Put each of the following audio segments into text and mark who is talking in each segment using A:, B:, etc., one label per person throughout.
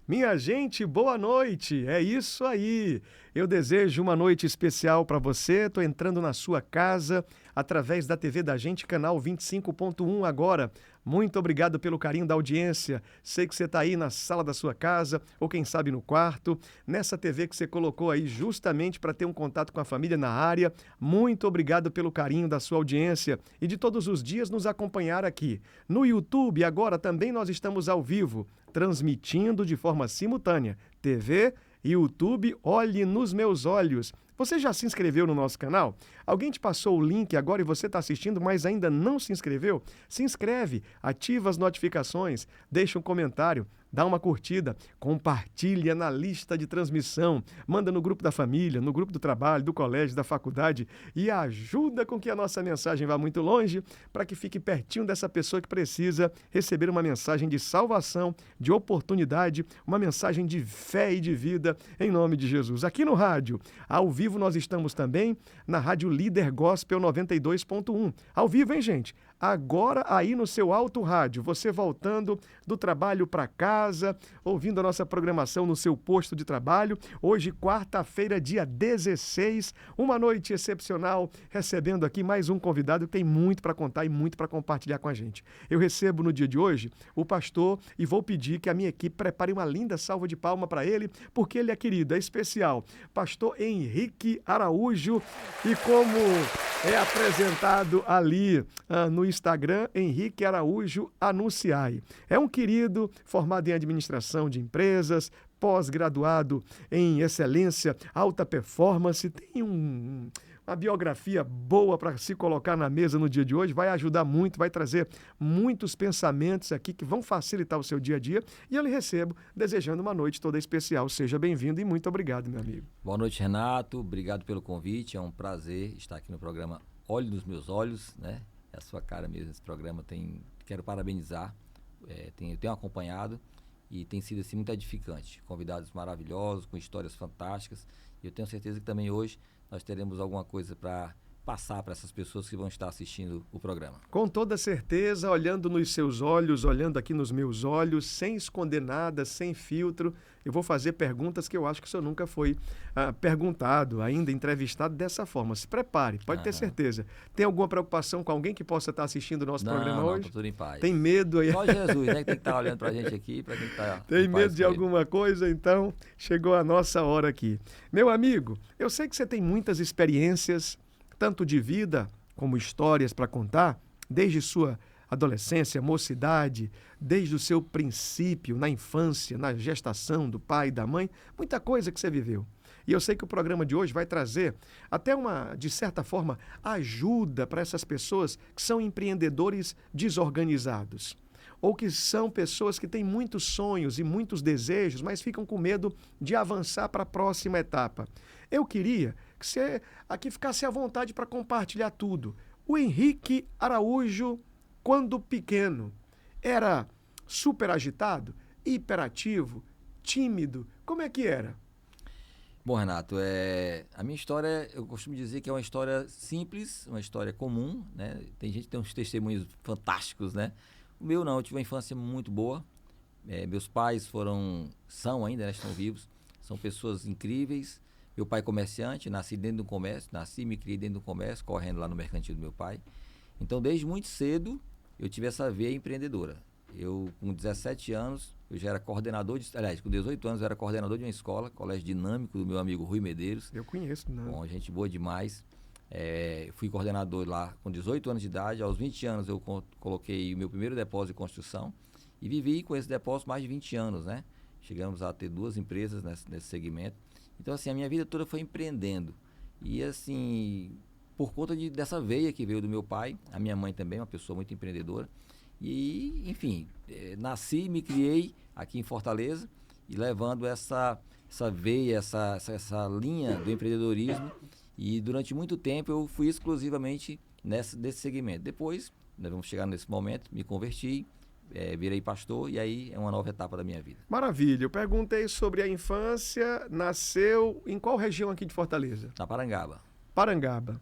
A: Minha gente, boa noite. É isso aí. Eu desejo uma noite especial para você. Estou entrando na sua casa através da TV da Gente, canal 25.1 agora. Muito obrigado pelo carinho da audiência. Sei que você está aí na sala da sua casa ou quem sabe no quarto, nessa TV que você colocou aí justamente para ter um contato com a família na área. Muito obrigado pelo carinho da sua audiência e de todos os dias nos acompanhar aqui. No YouTube agora também nós estamos ao vivo, transmitindo de forma simultânea. TV, YouTube, olhe nos meus olhos. Você já se inscreveu no nosso canal? Alguém te passou o link agora e você está assistindo, mas ainda não se inscreveu? Se inscreve, ativa as notificações, deixa um comentário, dá uma curtida, compartilha na lista de transmissão, manda no grupo da família, no grupo do trabalho, do colégio, da faculdade e ajuda com que a nossa mensagem vá muito longe para que fique pertinho dessa pessoa que precisa receber uma mensagem de salvação, de oportunidade, uma mensagem de fé e de vida em nome de Jesus. Aqui no rádio, ao vivo nós estamos também na Rádio Líder Gospel 92.1. Ao vivo, hein, gente? Agora aí no seu alto rádio, você voltando do trabalho para casa, ouvindo a nossa programação no seu posto de trabalho. Hoje, quarta-feira, dia 16, uma noite excepcional, recebendo aqui mais um convidado que tem muito para contar e muito para compartilhar com a gente. Eu recebo no dia de hoje o pastor e vou pedir que a minha equipe prepare uma linda salva de palma para ele, porque ele é querido, é especial. Pastor Henrique Araújo, e como é apresentado ali no Instagram, Henrique Araújo Anunciai. É um querido, formado em administração de empresas, pós-graduado em excelência, alta performance, tem uma biografia boa para se colocar na mesa no dia de hoje, vai ajudar muito, vai trazer muitos pensamentos aqui que vão facilitar o seu dia a dia, e eu lhe recebo desejando uma noite toda especial. Seja bem-vindo e muito obrigado, meu amigo.
B: Boa noite, Renato, obrigado pelo convite, é um prazer estar aqui no programa Olhe nos Meus Olhos, né? É a sua cara mesmo esse programa, quero parabenizar, eu tenho acompanhado e tem sido assim muito edificante, convidados maravilhosos, com histórias fantásticas, e eu tenho certeza que também hoje nós teremos alguma coisa para passar para essas pessoas que vão estar assistindo o programa.
A: Com toda certeza, olhando nos seus olhos, olhando aqui nos meus olhos, sem esconder nada, sem filtro, eu vou fazer perguntas que eu acho que o senhor nunca foi perguntado, ainda entrevistado dessa forma. Se prepare, pode ter certeza. Tem alguma preocupação com alguém que possa estar assistindo o nosso programa hoje?
B: Não, tudo em paz.
A: Tem medo aí?
B: Só Jesus, né, que tem que estar olhando para a gente aqui, para quem está
A: Tem medo de alguma coisa? Então, chegou a nossa hora aqui. Meu amigo, eu sei que você tem muitas experiências, tanto de vida como histórias para contar, desde sua adolescência, mocidade, desde o seu princípio, na infância, na gestação do pai e da mãe, muita coisa que você viveu. E eu sei que o programa de hoje vai trazer até de certa forma, ajuda para essas pessoas que são empreendedores desorganizados, ou que são pessoas que têm muitos sonhos e muitos desejos, mas ficam com medo de avançar para a próxima etapa. Eu queria que você aqui ficasse à vontade para compartilhar tudo. O Henrique Araújo, quando pequeno, era super agitado, hiperativo, tímido? Como é que era?
B: Bom, Renato, a minha história, eu costumo dizer que é uma história simples, uma história comum, né? Tem gente que tem uns testemunhos fantásticos, né? O meu não, eu tive uma infância muito boa. Meus pais são ainda, né, estão vivos, são pessoas incríveis. Meu pai é comerciante, nasci dentro do comércio, e me criei dentro do comércio, correndo lá no mercantil do meu pai. Então, desde muito cedo, eu tive essa veia empreendedora. Eu, com 17 anos, eu já era coordenador, com 18 anos, eu era coordenador de uma escola, Colégio Dinâmico, do meu amigo Rui Medeiros.
A: Eu conheço, não.
B: Bom, gente boa demais. Fui coordenador lá com 18 anos de idade. Aos 20 anos, eu coloquei o meu primeiro depósito de construção e vivi com esse depósito mais de 20 anos, né? Chegamos a ter 2 empresas nesse segmento. Então, assim, a minha vida toda foi empreendendo. E, assim, por conta dessa veia que veio do meu pai, a minha mãe também, uma pessoa muito empreendedora. E, enfim, nasci e me criei aqui em Fortaleza e levando essa veia, essa linha do empreendedorismo. E, durante muito tempo, eu fui exclusivamente desse segmento. Depois, nós vamos chegar nesse momento, me converti, virei pastor e aí é uma nova etapa da minha vida.
A: Maravilha. Eu perguntei sobre a infância. Nasceu em qual região aqui de Fortaleza?
B: Na Parangaba.
A: Parangaba.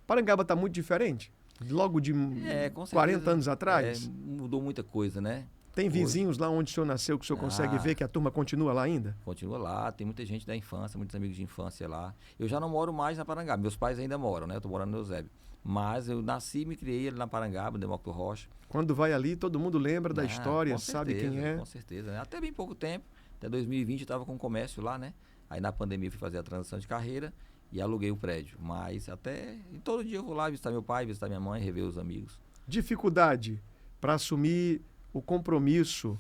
A: Parangaba está muito diferente? Logo de
B: com certeza,
A: 40 anos atrás?
B: Mudou muita coisa, né?
A: Tem vizinhos lá onde o senhor nasceu que o senhor consegue ver que a turma continua lá ainda?
B: Continua lá, tem muita gente da infância, muitos amigos de infância lá. Eu já não moro mais na Parangaba, meus pais ainda moram, né? Eu tô morando no Eusébio. Mas eu nasci e me criei ali na Parangaba, no Demócrito Rocha.
A: Quando vai ali, todo mundo lembra da história,
B: Com
A: sabe
B: certeza,
A: quem é.
B: com certeza, né? Até bem pouco tempo, até 2020 eu estava com comércio lá, né? Aí na pandemia eu fui fazer a transição de carreira e aluguei o prédio. Mas até, e todo dia eu vou lá visitar meu pai, visitar minha mãe, rever os amigos.
A: Dificuldade para assumir o compromisso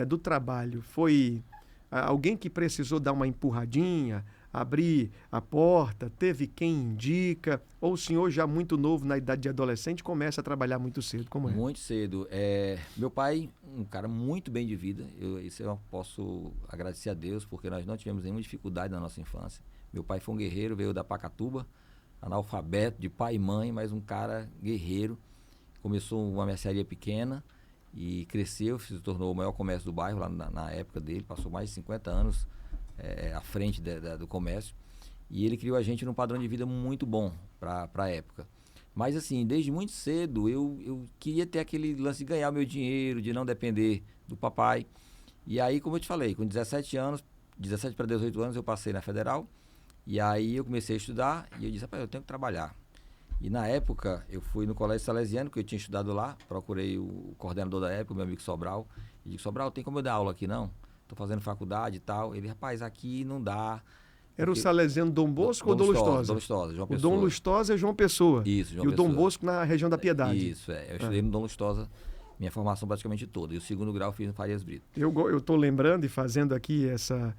A: do trabalho? Foi alguém que precisou dar uma empurradinha, abrir a porta, teve quem indica? Ou o senhor, já muito novo, na idade de adolescente, começa a trabalhar muito cedo? Como é?
B: Muito cedo. Meu pai, um cara muito bem de vida. Isso eu posso agradecer a Deus, porque nós não tivemos nenhuma dificuldade na nossa infância. Meu pai foi um guerreiro, veio da Pacatuba, analfabeto, de pai e mãe, mas um cara guerreiro. Começou uma mercearia pequena e cresceu, se tornou o maior comércio do bairro lá na época dele. Passou mais de 50 anos à frente do comércio. E ele criou a gente num padrão de vida muito bom para a época. Mas assim, desde muito cedo eu queria ter aquele lance de ganhar o meu dinheiro, de não depender do papai. E aí, como eu te falei, com 17 anos, 17 para 18 anos, eu passei na Federal. E aí eu comecei a estudar e eu disse, rapaz, eu tenho que trabalhar. E na época, eu fui no Colégio Salesiano, que eu tinha estudado lá, procurei o coordenador da época, o meu amigo Sobral, e disse, Sobral, tem como eu dar aula aqui não? Estou fazendo faculdade e tal. Ele, rapaz, aqui não dá.
A: Era o Salesiano Dom Bosco ou Dom Lustosa?
B: Dom Lustosa, João
A: O
B: Pessoa.
A: Dom Lustosa é João Pessoa.
B: Isso, João
A: E o
B: Pessoa.
A: Dom Bosco na região da Piedade.
B: Isso, eu estudei no Dom Lustosa, minha formação praticamente toda. E o segundo grau eu fiz no Farias Brito.
A: Eu estou lembrando e fazendo aqui essa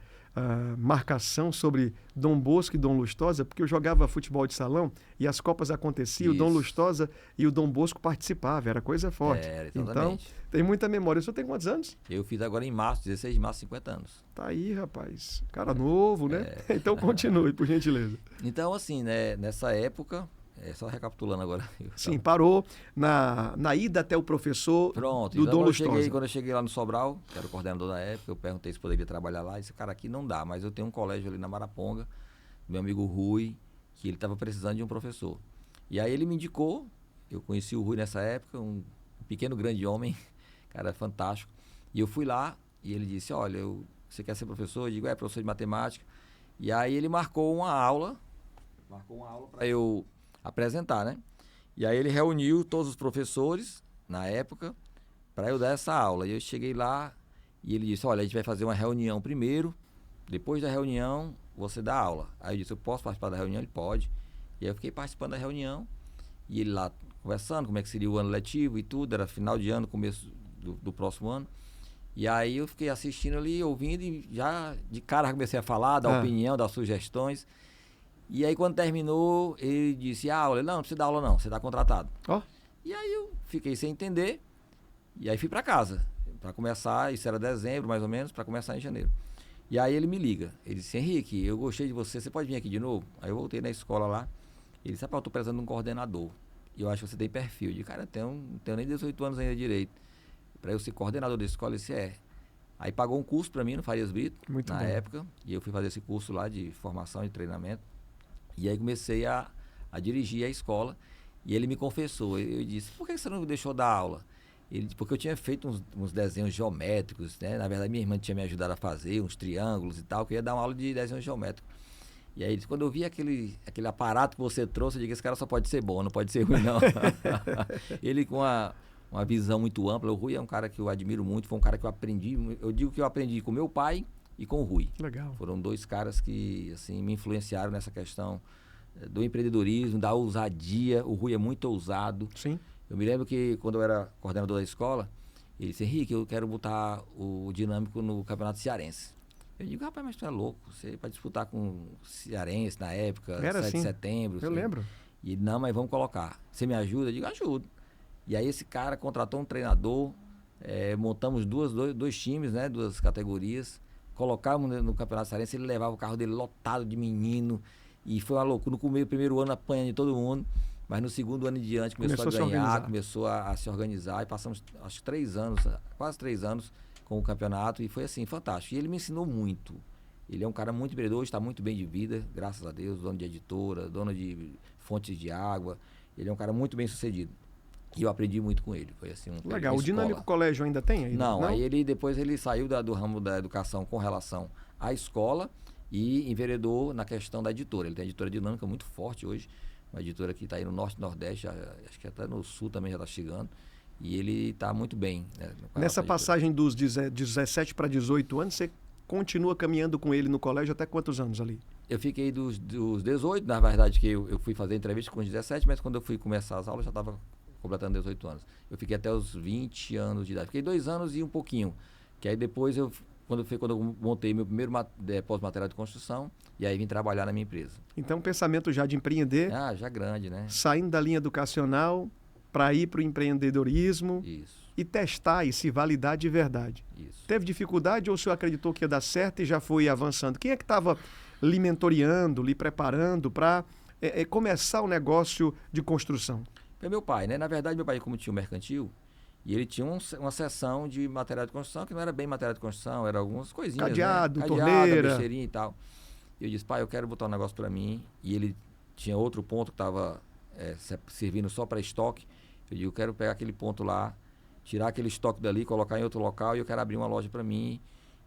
A: marcação sobre Dom Bosco e Dom Lustosa, porque eu jogava futebol de salão e as Copas aconteciam, o Dom Lustosa e o Dom Bosco participavam, era coisa forte. Então, tem muita memória. O senhor tem quantos anos?
B: Eu fiz agora em março, 16 de março, 50 anos.
A: Tá aí, rapaz. Cara novo, né? Então continue, por gentileza.
B: Então, assim, né, nessa época, só recapitulando agora.
A: Sim, parou na ida até o professor.
B: Pronto,
A: do
B: então
A: Dom Lustosa.
B: Quando eu cheguei lá no Sobral, que era o coordenador da época, eu perguntei se poderia trabalhar lá. E disse, cara, aqui não dá, mas eu tenho um colégio ali na Maraponga, meu amigo Rui, que ele estava precisando de um professor. E aí ele me indicou, eu conheci o Rui nessa época, um pequeno grande homem, cara fantástico. E eu fui lá e ele disse, olha, você quer ser professor? Eu digo, professor de matemática. E aí ele marcou uma aula para eu apresentar, né? E aí ele reuniu todos os professores, na época, para eu dar essa aula. E eu cheguei lá e ele disse, olha, a gente vai fazer uma reunião primeiro, depois da reunião você dá aula. Aí eu disse, eu posso participar da reunião? Ele pode. E aí eu fiquei participando da reunião e ele lá conversando como é que seria o ano letivo e tudo, era final de ano, começo do próximo ano. E aí eu fiquei assistindo ali, ouvindo e já de cara comecei a falar da opinião, das sugestões. E aí quando terminou, ele disse, aula, não precisa dar aula não, você está contratado. E aí eu fiquei sem entender, e aí fui para casa, para começar, isso era dezembro mais ou menos, para começar em janeiro. E aí ele me liga, ele disse, Henrique, eu gostei de você pode vir aqui de novo? Aí eu voltei na escola lá, ele disse, eu estou precisando de um coordenador, e eu acho que você tem perfil. Eu disse, cara, não tenho nem 18 anos ainda direito, para eu ser coordenador da escola. Ele disse, Aí pagou um curso para mim no Farias Brito, na época, e eu fui fazer esse curso lá de formação e treinamento. E aí comecei a dirigir a escola e ele me confessou. Eu disse, por que você não me deixou dar aula? Ele disse, porque eu tinha feito uns desenhos geométricos, né? Na verdade, minha irmã tinha me ajudado a fazer uns triângulos e tal, que eu ia dar uma aula de desenhos geométricos. E aí ele disse, quando eu vi aquele aparato que você trouxe, eu digo, esse cara só pode ser bom, não pode ser ruim não. Ele com uma visão muito ampla. O Rui é um cara que eu admiro muito, foi um cara que eu aprendi, eu digo que eu aprendi com meu pai e com o Rui.
A: Legal.
B: Foram dois caras que assim, me influenciaram nessa questão do empreendedorismo, da ousadia. O Rui é muito ousado.
A: Sim.
B: Eu me lembro que quando eu era coordenador da escola, ele disse, Henrique, eu quero botar o Dinâmico no Campeonato Cearense. Eu digo, rapaz, mas tu é louco, você vai disputar com o Cearense na época,
A: era
B: 7 de
A: assim.
B: setembro.
A: Eu lembro.
B: E ele, não, mas vamos colocar. Você me ajuda? Eu digo, ajudo. E aí esse cara contratou um treinador, montamos dois times, né, 2 categorias, colocávamos no Campeonato Cearense, ele levava o carro dele lotado de menino, e foi uma loucura. No primeiro ano apanhando de todo mundo, mas no segundo ano em diante começou a ganhar, começou a se organizar, e passamos acho que 3 anos, quase 3 anos com o campeonato, e foi assim, fantástico. E ele me ensinou muito. Ele é um cara muito empreendedor, está muito bem de vida, graças a Deus, dono de editora, dono de fontes de água. Ele é um cara muito bem sucedido. E eu aprendi muito com ele. Foi assim
A: Legal. O
B: escola.
A: Dinâmico Colégio ainda tem aí?
B: Não, aí depois ele saiu do ramo da educação com relação à escola e enveredou na questão da editora. Ele tem a editora Dinâmica muito forte hoje, uma editora que está aí no Norte e Nordeste, acho que até no Sul também já está chegando. E ele está muito bem. Né,
A: nessa passagem dos 17 para 18 anos, você continua caminhando com ele no colégio até quantos anos ali?
B: Eu fiquei dos 18, na verdade que eu fui fazer entrevista com os 17, mas quando eu fui começar as aulas já estava completando 18 anos. Eu fiquei até os 20 anos de idade. Fiquei 2 anos e um pouquinho. Que aí depois, quando eu montei meu primeiro depósito de material de construção, e aí vim trabalhar na minha empresa.
A: Então, pensamento já de empreender.
B: Já grande, né?
A: Saindo da linha educacional para ir para o empreendedorismo.
B: Isso.
A: E testar e se validar de verdade.
B: Isso.
A: Teve dificuldade ou o senhor acreditou que ia dar certo e já foi avançando? Quem é que estava lhe mentoreando, lhe preparando para começar o negócio de construção?
B: Foi meu pai, né? Na verdade, meu pai, como tinha um mercantil, e ele tinha uma seção de material de construção, que não era bem material de construção, era algumas coisinhas,
A: Cadeado,
B: né?
A: torneira.
B: Besteirinha e tal. E eu disse, pai, eu quero botar um negócio para mim. E ele tinha outro ponto que estava servindo só para estoque. Eu digo, eu quero pegar aquele ponto lá, tirar aquele estoque dali, colocar em outro local, e eu quero abrir uma loja para mim.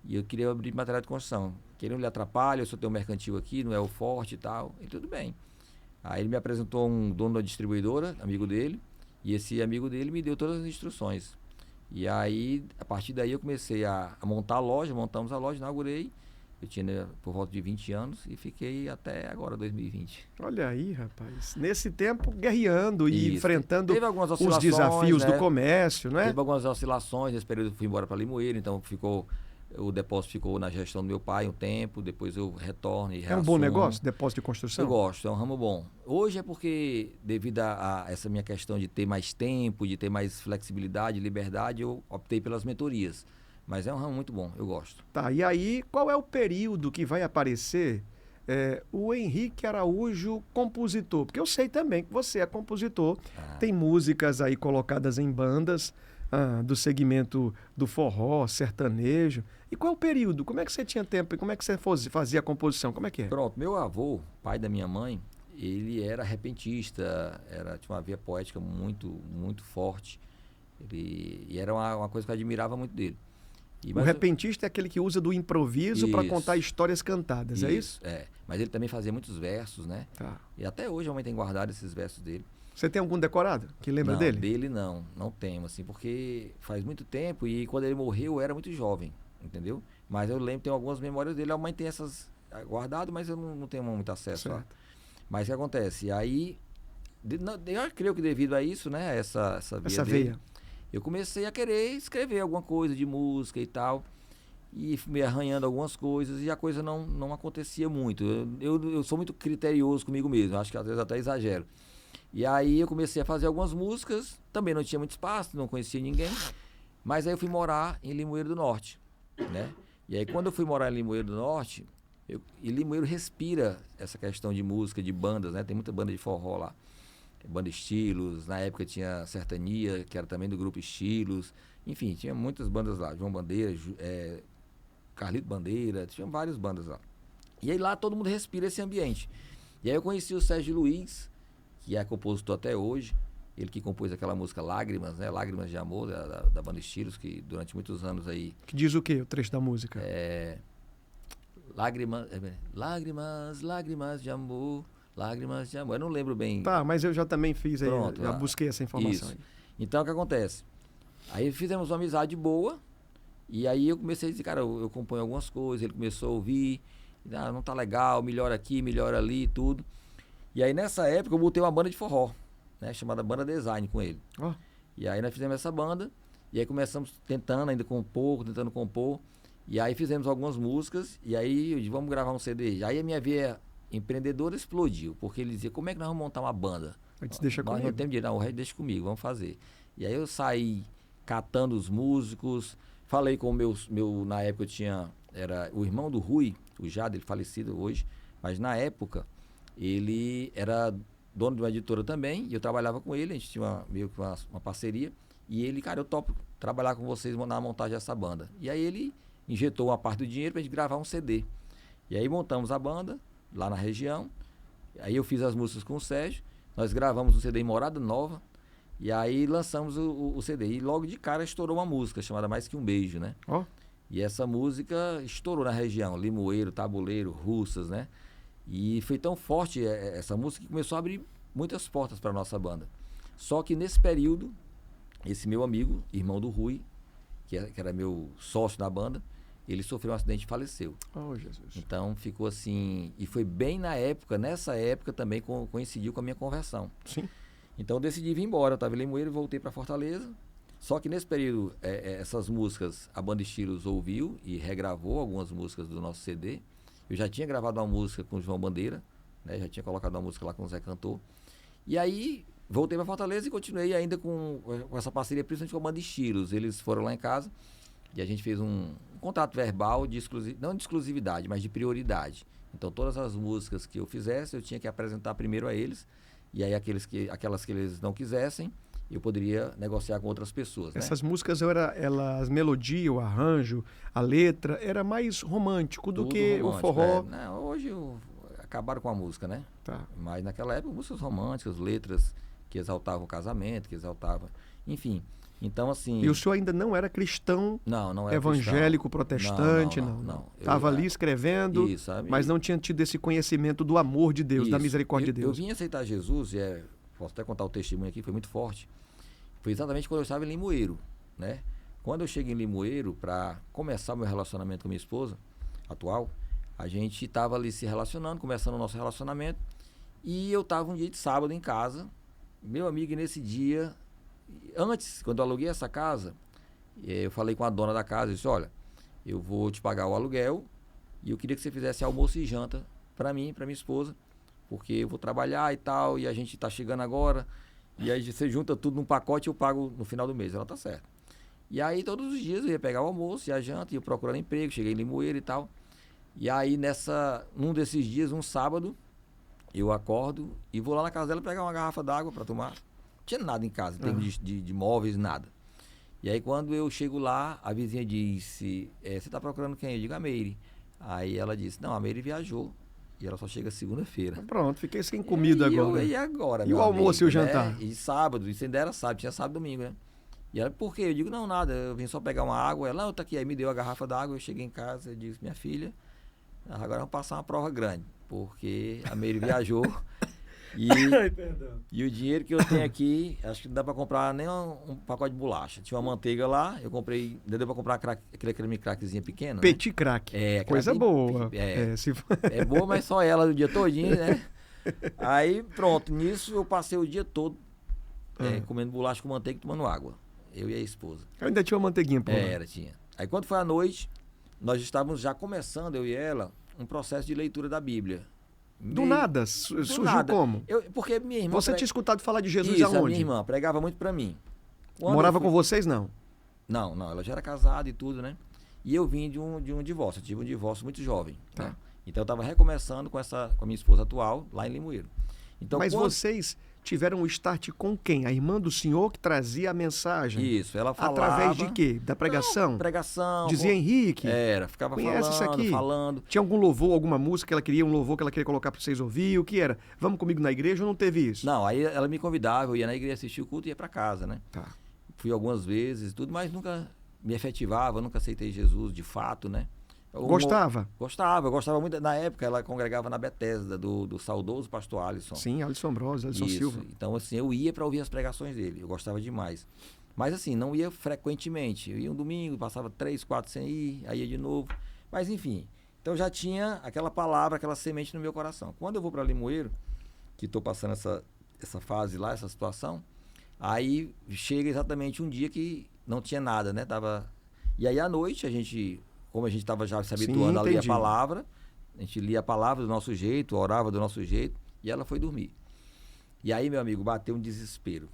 B: E eu queria abrir material de construção. Que ele não lhe atrapalha, eu só tenho um mercantil aqui, não é o forte e tal. E tudo bem. Aí ele me apresentou um dono da distribuidora, amigo dele, e esse amigo dele me deu todas as instruções. E aí, a partir daí eu comecei a montar a loja, montamos a loja, inaugurei. Eu tinha por volta de 20 anos e fiquei até agora, 2020.
A: Olha aí, rapaz. Nesse tempo, guerreando e
B: Isso.
A: enfrentando os desafios, né, do comércio, né?
B: Teve algumas oscilações, nesse período eu fui embora para Limoeiro, então o depósito ficou na gestão do meu pai um tempo, depois eu retorno e reassumo.
A: É um bom negócio, depósito de construção?
B: Eu gosto, é um ramo bom. Hoje é porque, devido a essa minha questão de ter mais tempo, de ter mais flexibilidade, liberdade, eu optei pelas mentorias. Mas é um ramo muito bom, eu gosto.
A: Tá, e aí qual é o período que vai aparecer o Henrique Araújo compositor? Porque eu sei também que você é compositor, tem músicas aí colocadas em bandas do segmento do forró, sertanejo. E qual é o período? Como é que você tinha tempo e como é que você fazia a composição? Como é que é?
B: Pronto, meu avô, pai da minha mãe, ele era repentista, tinha uma veia poética muito, muito forte. E era uma coisa que eu admirava muito dele.
A: O repentista é aquele que usa do improviso para contar histórias cantadas, é isso?
B: É, mas ele também fazia muitos versos, né?
A: Tá.
B: E até hoje a mãe tem guardado esses versos dele.
A: Você tem algum decorado que lembra dele?
B: Dele não tenho, assim, porque faz muito tempo e quando ele morreu eu era muito jovem, entendeu? Mas eu lembro, tenho algumas memórias dele, a mãe tem essas guardado, mas eu não tenho muito acesso lá. Mas o que acontece? Aí, eu creio que devido a isso, né, essa veia, eu comecei a querer escrever alguma coisa de música e tal, e me arranhando algumas coisas, e a coisa não acontecia muito. Eu sou muito criterioso comigo mesmo, acho que às vezes até exagero. E aí eu comecei a fazer algumas músicas, também não tinha muito espaço, não conhecia ninguém, mas aí eu fui morar em Limoeiro do Norte, né? E aí quando eu fui morar em Limoeiro do Norte, e Limoeiro respira essa questão de música, de bandas, né? Tem muita banda de forró lá. Banda Estilos, na época tinha Sertania, que era também do grupo Estilos, enfim, tinha muitas bandas lá, João Bandeira, Carlito Bandeira, tinha várias bandas lá. E aí lá todo mundo respira esse ambiente. E aí eu conheci o Sérgio Luiz, que é compositor até hoje, ele que compôs aquela música Lágrimas, né? Lágrimas de Amor, da banda Estilos, que durante muitos anos aí...
A: Que diz o quê, o trecho da música?
B: Lágrimas de amor... Lágrimas de amor. Eu não lembro bem.
A: Tá, mas eu já também fiz aí,
B: Pronto,
A: já busquei essa informação aí.
B: Então, o que acontece? Aí fizemos uma amizade boa, e aí eu comecei a dizer, cara, eu componho algumas coisas, ele começou a ouvir, não tá legal, melhora aqui, melhora ali e tudo. E aí nessa época eu botei uma banda de forró, né, chamada Banda Design com ele. E aí nós fizemos essa banda, e aí começamos tentando compor, e aí fizemos algumas músicas, e aí eu disse, vamos gravar um CD. Aí a minha veia empreendedor explodiu, porque ele dizia, como é que nós vamos montar uma banda?
A: Deixa
B: nós
A: comigo.
B: Não temos dinheiro, não, o resto deixa comigo, vamos fazer. E aí eu saí catando os músicos, falei com na época era o irmão do Rui, o Jade, ele falecido hoje, mas na época ele era dono de uma editora também, e eu trabalhava com ele, a gente tinha meio que uma parceria, e ele, cara, eu topo trabalhar com vocês na montagem dessa banda. E aí ele injetou uma parte do dinheiro pra gente gravar um CD. E aí montamos a banda, lá na região, aí eu fiz as músicas com o Sérgio, nós gravamos um CD em Morada Nova, E aí lançamos o CD. E logo de cara estourou uma música chamada Mais Que Um Beijo, né?
A: Ó,
B: E essa música estourou na região, Limoeiro, Tabuleiro, Russas, né? E foi tão forte essa música que começou a abrir muitas portas para nossa banda. Só que nesse período, esse meu amigo, irmão do Rui, que era meu sócio na banda, ele sofreu um acidente e faleceu.
A: oh, Jesus.
B: Então ficou assim, e foi bem na época, nessa época também coincidiu com a minha conversão.
A: Sim.
B: Então eu decidi vir embora, eu estava em Limoeiro e voltei para Fortaleza. Só que nesse período, essas músicas, a banda Estilos ouviu e regravou algumas músicas do nosso CD. Eu já tinha gravado uma música com o João Bandeira, né? Já tinha colocado uma música lá com o Zé Cantor. E aí voltei para Fortaleza e continuei ainda com essa parceria, principalmente com a banda Estilos. Eles foram lá em casa e a gente fez um contrato verbal de não de exclusividade, mas de prioridade. Então todas as músicas que eu fizesse, eu tinha que apresentar primeiro a eles. E aí aquelas que eles não quisessem, eu poderia negociar com outras pessoas, né?
A: Essas músicas, as melodias, o arranjo, a letra, era mais romântico do
B: Tudo
A: que o
B: romântico,
A: forró.
B: Não, hoje acabaram com a música, né?
A: Tá.
B: Mas naquela época, músicas românticas, letras que exaltavam o casamento, que exaltavam... Enfim, então assim...
A: E o senhor ainda não era cristão,
B: não era
A: evangélico,
B: cristão.
A: protestante,
B: Não.
A: não. Estava ali escrevendo,
B: Isso, sabe?
A: mas não tinha tido esse conhecimento do amor de Deus, da
B: Isso.
A: misericórdia de
B: Eu
A: Deus.
B: vim aceitar Jesus, posso até contar o testemunho aqui, foi muito forte. Foi exatamente quando eu estava em Limoeiro, né? Quando eu cheguei em Limoeiro para começar o meu relacionamento com minha esposa atual, a gente estava ali se relacionando, começando o nosso relacionamento, e eu estava um dia de sábado em casa, meu amigo, e nesse dia, antes, quando eu aluguei essa casa, eu falei com a dona da casa, eu disse, olha, eu vou te pagar o aluguel e eu queria que você fizesse almoço e janta para mim, para minha esposa, porque eu vou trabalhar e tal, e a gente está chegando agora, e aí você junta tudo num pacote e eu pago no final do mês. Ela tá certo. E aí todos os dias eu ia pegar o almoço e a janta, ia procurando emprego, cheguei em Limoeiro e tal. E aí num desses dias, um sábado, eu acordo e vou lá na casa dela pegar uma garrafa d'água para tomar. Não tinha nada em casa, em termos de móveis, nada. E aí quando eu chego lá, a vizinha disse, você tá procurando quem? Eu digo, a Meire. Aí ela disse, não, a Meire viajou. E ela só chega segunda-feira.
A: Pronto, fiquei sem comida agora.
B: E agora,
A: E o almoço e o jantar?
B: Né? E sábado, isso ainda era sábado, tinha sábado e domingo, né? E ela, por quê? Eu digo, não, nada, eu vim só pegar uma água. Ela, não, tá aqui. Aí me deu a garrafa d'água, eu cheguei em casa e disse, minha filha, agora vamos passar uma prova grande, porque a Meire viajou e o dinheiro que eu tenho aqui, acho que não dá pra comprar nem um pacote de bolacha. Tinha uma manteiga lá, eu comprei, ainda deu pra comprar aquele creme crackzinha pequeno,
A: Petit crack. Coisa boa.
B: É boa, mas só ela o dia todinho, né? Aí, pronto, nisso eu passei o dia todo comendo bolacha com manteiga e tomando água. Eu e a esposa.
A: Eu ainda tinha uma manteiguinha, pô.
B: Tinha. Aí quando foi à noite, nós estávamos já começando, eu e ela, um processo de leitura da Bíblia.
A: Do nada? Surgiu como?
B: Porque minha irmã...
A: Você tinha escutado falar de Jesus
B: Isso,
A: aonde?
B: a minha irmã pregava muito pra mim.
A: Morava com vocês, não?
B: Não, ela já era casada e tudo, né? E eu vim de um divórcio, eu tive um divórcio muito jovem,
A: tá.
B: né? Então eu estava recomeçando com a minha esposa atual, lá em Limoeiro. Então,
A: mas vocês tiveram o start com quem? A irmã do senhor que trazia a mensagem?
B: Isso, ela falava...
A: Através de quê? Da pregação?
B: Não, pregação.
A: Dizia Henrique?
B: Ficava
A: conhece isso aqui?
B: falando.
A: Tinha algum louvor, alguma música que ela queria, um louvor que ela queria colocar para vocês ouvir? O que era? Vamos comigo na igreja ou não teve isso?
B: Não, aí ela me convidava, eu ia na igreja assistir o culto e ia para casa, né?
A: Tá.
B: Fui algumas vezes, tudo, mas nunca me efetivava, nunca aceitei Jesus de fato, né?
A: Gostava?
B: Gostava, eu gostava muito. Na época, ela congregava na Bethesda, do saudoso pastor Alisson.
A: Sim, Alisson Bros, Alisson Silva.
B: Então, assim, eu ia para ouvir as pregações dele, eu gostava demais. Mas, assim, não ia frequentemente. Eu ia um domingo, passava 3, 4 sem ir, aí ia de novo. Mas, enfim, então já tinha aquela palavra, aquela semente no meu coração. Quando eu vou para Limoeiro, que estou passando essa fase lá, essa situação, aí chega exatamente um dia que não tinha nada, né? E aí, à noite, como a gente estava já se habituando a ler a palavra, a gente lia a palavra do nosso jeito, orava do nosso jeito, e ela foi dormir. E aí, meu amigo, bateu um desespero.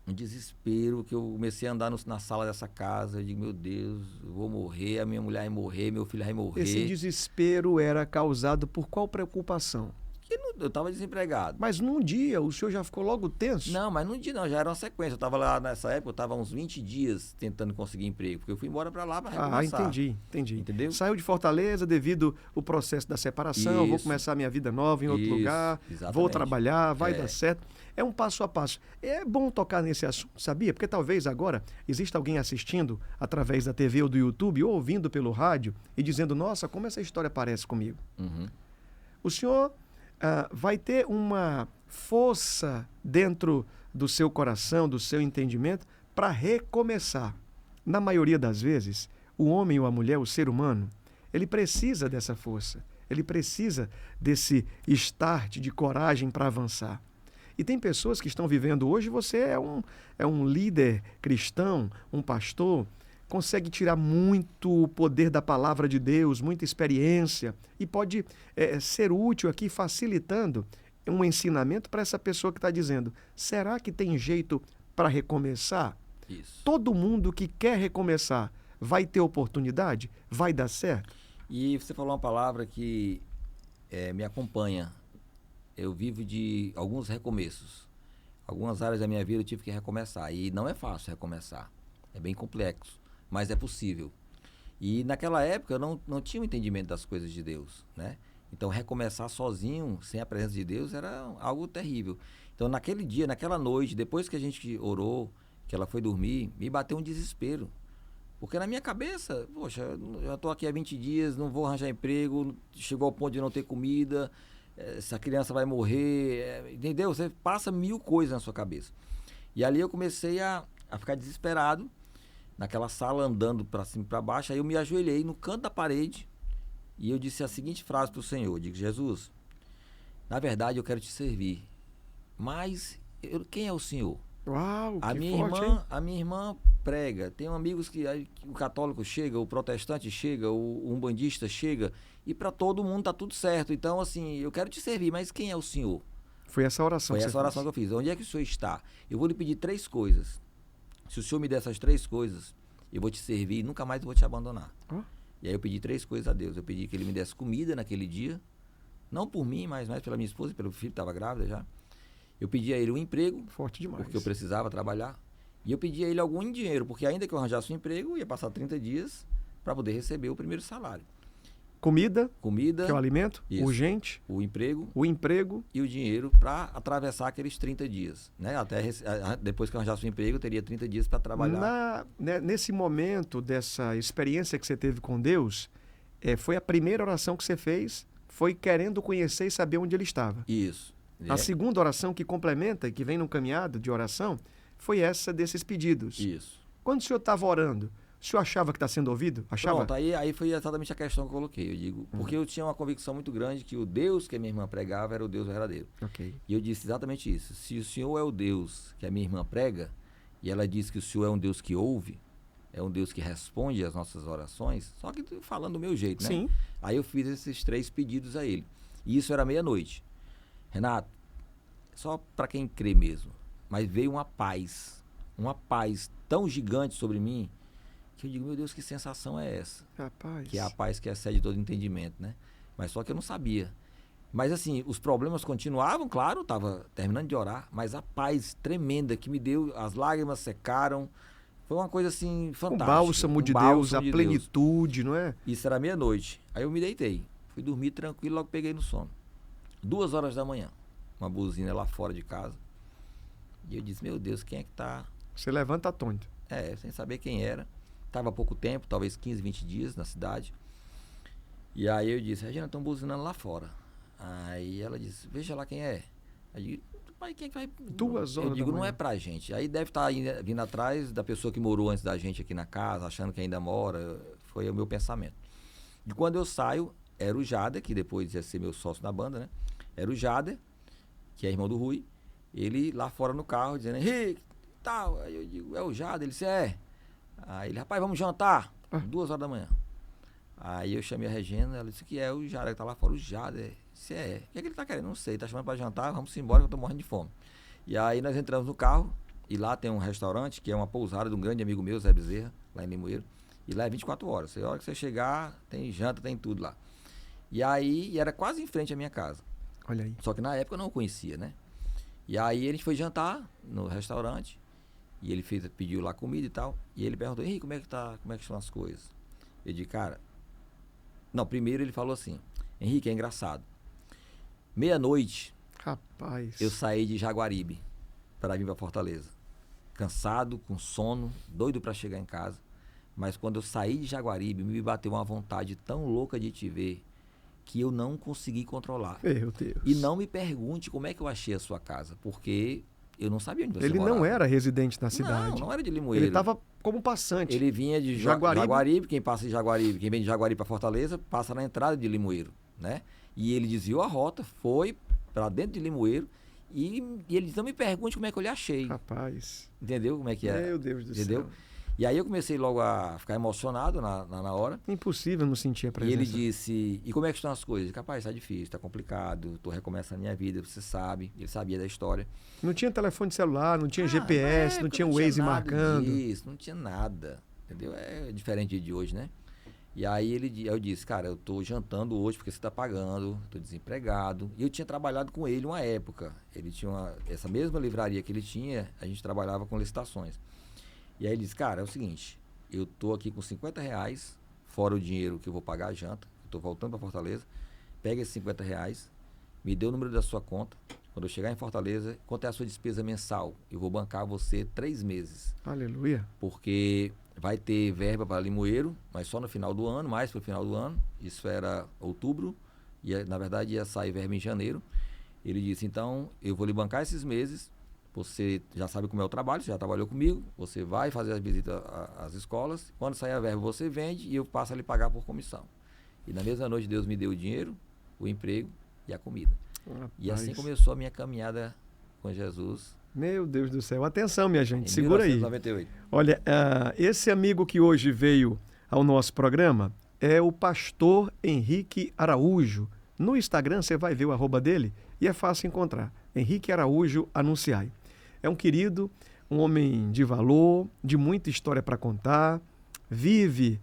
B: Um desespero que eu comecei a andar na sala dessa casa, eu digo, meu Deus, eu vou morrer, a minha mulher vai morrer, meu filho vai morrer.
A: Esse desespero era causado por qual preocupação?
B: Eu estava desempregado.
A: Mas num dia o senhor já ficou logo tenso?
B: Não, mas num dia não, já era uma sequência. Eu estava lá nessa época, eu estava uns 20 dias tentando conseguir emprego, porque eu fui embora para lá para recomeçar.
A: Entendi.
B: Entendeu?
A: Saiu de Fortaleza devido ao processo da separação, vou
B: Isso.
A: começar a minha vida nova em outro lugar,
B: Exatamente.
A: vou trabalhar, vai dar certo. É um passo a passo. É bom tocar nesse assunto, sabia? Porque talvez agora exista alguém assistindo através da TV ou do YouTube ou ouvindo pelo rádio e dizendo, nossa, como essa história parece comigo.
B: Uhum.
A: O senhor vai ter uma força dentro do seu coração, do seu entendimento, para recomeçar. Na maioria das vezes, o homem ou a mulher, o ser humano, ele precisa dessa força. Ele precisa desse start de coragem para avançar. E tem pessoas que estão vivendo hoje, você é um líder cristão, um pastor, consegue tirar muito poder da palavra de Deus, muita experiência e pode ser útil aqui, facilitando um ensinamento para essa pessoa que está dizendo, será que tem jeito para recomeçar?
B: Isso.
A: Todo mundo que quer recomeçar vai ter oportunidade? Vai dar certo?
B: E você falou uma palavra que me acompanha. Eu vivo de alguns recomeços. Algumas áreas da minha vida eu tive que recomeçar. E não é fácil recomeçar. É bem complexo, mas é possível. E naquela época eu não tinha o entendimento das coisas de Deus, né? Então recomeçar sozinho, sem a presença de Deus, era algo terrível. Então naquele dia, naquela noite, depois que a gente orou, que ela foi dormir, me bateu um desespero. Porque na minha cabeça, poxa, eu já estou aqui há 20 dias, não vou arranjar emprego, chegou ao ponto de não ter comida, essa criança vai morrer, entendeu? Você passa 1000 coisas na sua cabeça. E ali eu comecei a ficar desesperado, naquela sala andando para cima e para baixo, aí eu me ajoelhei no canto da parede e eu disse a seguinte frase para o Senhor, eu digo, Jesus, na verdade eu quero te servir, mas quem é o Senhor?
A: Uau,
B: A
A: que
B: minha
A: forte,
B: irmã,
A: hein?
B: a minha irmã prega, tem amigos que o católico chega, o protestante chega, o umbandista chega, e para todo mundo tá tudo certo. Então, assim, eu quero te servir, mas quem é o Senhor?
A: Foi essa oração
B: Foi
A: que
B: essa
A: você
B: oração
A: fez.
B: que eu fiz. Onde é que o Senhor está? Eu vou lhe pedir 3 coisas. Se o Senhor me der essas 3 coisas, eu vou te servir e nunca mais vou te abandonar.
A: Oh.
B: E aí eu pedi 3 coisas a Deus. Eu pedi que Ele me desse comida naquele dia, não por mim, mas mais pela minha esposa e pelo filho, que estava grávida já. Eu pedi a Ele um emprego,
A: Forte demais.
B: porque eu precisava trabalhar. E eu pedi a Ele algum dinheiro, porque ainda que eu arranjasse um emprego, eu ia passar 30 dias para poder receber o primeiro salário.
A: Comida,
B: Comida,
A: que é o alimento,
B: Isso.
A: urgente,
B: o emprego
A: o emprego.
B: e o dinheiro para atravessar aqueles 30 dias. Né? Até depois que eu arranjasse um emprego, eu teria 30 dias para trabalhar.
A: Nesse momento dessa experiência que você teve com Deus, foi a primeira oração que você fez, foi querendo conhecer e saber onde Ele estava.
B: Isso.
A: A segunda oração que complementa, que vem no caminhado de oração, foi essa desses pedidos.
B: Isso.
A: Quando o senhor estava orando, o senhor achava que está sendo ouvido? Achava?
B: Pronto, aí foi exatamente a questão que eu coloquei. Eu digo, porque eu tinha uma convicção muito grande que o Deus que a minha irmã pregava era o Deus verdadeiro.
A: Ok.
B: E eu disse exatamente isso. Se o Senhor é o Deus que a minha irmã prega, e ela diz que o Senhor é um Deus que ouve, é um Deus que responde às nossas orações, só que falando do meu jeito, né?
A: Sim.
B: Aí eu fiz esses 3 pedidos a ele. E isso era meia-noite. Renato, só para quem crê mesmo, mas veio uma paz tão gigante sobre mim, que eu digo, meu Deus, que sensação é essa?
A: Rapaz.
B: Que é a paz que excede todo entendimento, né? Mas só que eu não sabia. Mas assim, os problemas continuavam, claro, eu estava terminando de orar, mas a paz tremenda que me deu, as lágrimas secaram, foi uma coisa assim
A: Um
B: fantástica.
A: bálsamo de Deus, a plenitude, não é?
B: Isso era meia-noite. Aí eu me deitei, fui dormir tranquilo, logo peguei no sono. 2 horas da manhã, uma buzina lá fora de casa. E eu disse, meu Deus, quem é que tá?
A: Você levanta atônito.
B: Sem saber quem era. Estava há pouco tempo, talvez 15, 20 dias na cidade. E aí eu disse, Regina, estão buzinando lá fora. Aí ela disse, veja lá quem é. Aí eu digo, pai, quem é que vai?
A: 2 horas
B: Eu digo,
A: da
B: não
A: manhã.
B: é pra gente. Aí deve estar vindo atrás da pessoa que morou antes da gente aqui na casa, achando que ainda mora. Foi o meu pensamento. E quando eu saio, era o Jader, que depois ia ser meu sócio na banda, né? Era o Jader, que é irmão do Rui. Ele lá fora no carro, dizendo, Henrique, tal. Aí eu digo, é o Jader? Ele disse, é. Aí ele, rapaz, vamos jantar. 2 horas da manhã. Aí eu chamei a Regina, ela disse que é o Jader que tá lá fora. O Jader, se é. O que é que ele tá querendo? Não sei, tá chamando pra jantar, vamos embora que eu tô morrendo de fome. E aí nós entramos no carro, e lá tem um restaurante, que é uma pousada de um grande amigo meu, Zé Bezerra, lá em Limoeiro. E lá é 24 horas. A hora que você chegar, tem janta, tem tudo lá. E aí, era quase em frente à minha casa.
A: Olha aí.
B: Só que na época eu não o conhecia, né? E aí a gente foi jantar no restaurante. E ele pediu lá comida e tal. E ele perguntou, Henrique, como é que estão as coisas? Eu disse, cara... Não, primeiro ele falou assim, Henrique, é engraçado. Meia-noite,
A: Rapaz.
B: eu saí de Jaguaribe para vir para Fortaleza. Cansado, com sono, doido para chegar em casa. Mas quando eu saí de Jaguaribe, me bateu uma vontade tão louca de te ver que eu não consegui controlar.
A: Meu Deus.
B: E não me pergunte como é que eu achei a sua casa, porque eu não sabia onde você
A: Ele
B: morava.
A: não era residente na cidade.
B: Não era de Limoeiro.
A: Ele estava como passante.
B: Ele vinha de Jaguaribe. Quem passa de Jaguaribe, quem vem de Jaguaribe para Fortaleza, passa na entrada de Limoeiro, né? E ele desviou a rota, foi para dentro de Limoeiro e ele disse, não me pergunte como é que eu lhe achei.
A: Rapaz.
B: Entendeu como é que é?
A: Meu Deus do
B: Entendeu?
A: céu.
B: E aí eu comecei logo a ficar emocionado na hora.
A: Impossível não sentir a
B: E
A: presença.
B: ele disse, e como é que estão as coisas? Capaz, tá difícil, tá complicado, tô recomeçando a minha vida, você sabe. Ele sabia da história.
A: Não tinha telefone celular, não tinha
B: Na
A: GPS, não
B: época
A: tinha o Waze
B: nada
A: marcando.
B: disso, não tinha nada, entendeu? É diferente de hoje, né? E aí eu disse, cara, eu tô jantando hoje porque você tá pagando, tô desempregado. E eu tinha trabalhado com ele uma época. Ele tinha essa mesma livraria que ele tinha, a gente trabalhava com licitações. E aí ele disse, cara, é o seguinte, eu tô aqui com R$50, fora o dinheiro que eu vou pagar a janta, eu tô voltando para Fortaleza, pega esses R$50, me dê o número da sua conta, quando eu chegar em Fortaleza, quanto é a sua despesa mensal? Eu vou bancar você 3 meses.
A: Aleluia.
B: Porque vai ter verba para Limoeiro, mas só no final do ano, mais para o final do ano. Isso era outubro, e na verdade ia sair verba em janeiro. Ele disse, então, eu vou lhe bancar esses meses, você já sabe como é o trabalho, você já trabalhou comigo, você vai fazer as visitas às escolas, quando sair a verba você vende e eu passo a lhe pagar por comissão. E na mesma noite Deus me deu o dinheiro, o emprego e a comida.
A: Rapaz.
B: E assim começou a minha caminhada com Jesus.
A: Meu Deus do céu. Atenção, minha gente.
B: Em
A: Segura
B: 1998.
A: aí. Olha, esse amigo que hoje veio ao nosso programa é o pastor Henrique Araújo. No Instagram você vai ver o @ dele e é fácil encontrar. Henrique Araújo Anunciai. É um querido, um homem de valor, de muita história para contar, vive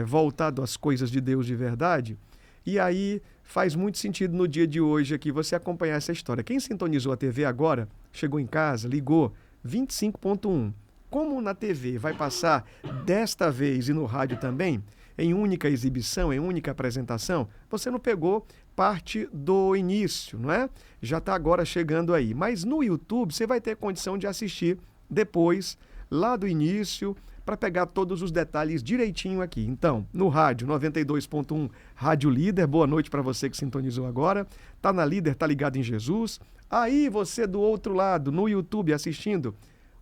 A: voltado às coisas de Deus de verdade. E aí faz muito sentido no dia de hoje aqui você acompanhar essa história. Quem sintonizou a TV agora, chegou em casa, ligou, 25.1. Como na TV vai passar desta vez e no rádio também, em única exibição, em única apresentação, você não pegou parte do início, não é? Já está agora chegando aí. Mas no YouTube você vai ter condição de assistir depois, lá do início, para pegar todos os detalhes direitinho aqui. Então, no rádio 92.1, Rádio Líder, boa noite para você que sintonizou agora. Tá na Líder, tá ligado em Jesus. Aí você do outro lado, no YouTube assistindo,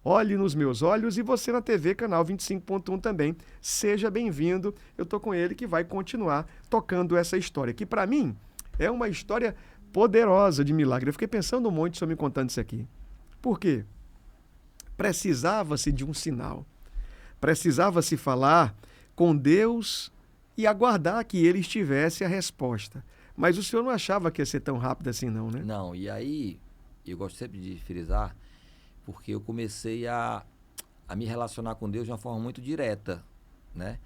A: olhe nos meus olhos, e você na TV, canal 25.1 também. Seja bem-vindo. Eu tô com ele que vai continuar tocando essa história, que para mim é uma história poderosa de milagre. Eu fiquei pensando um monte sobre me contando isso aqui. Por quê? Precisava-se de um sinal. Precisava-se falar com Deus e aguardar que ele estivesse a resposta. Mas o senhor não achava que ia ser tão rápido assim não, né?
B: Não, e aí eu gosto sempre de frisar, porque eu comecei a me relacionar com Deus de uma forma muito direta, né?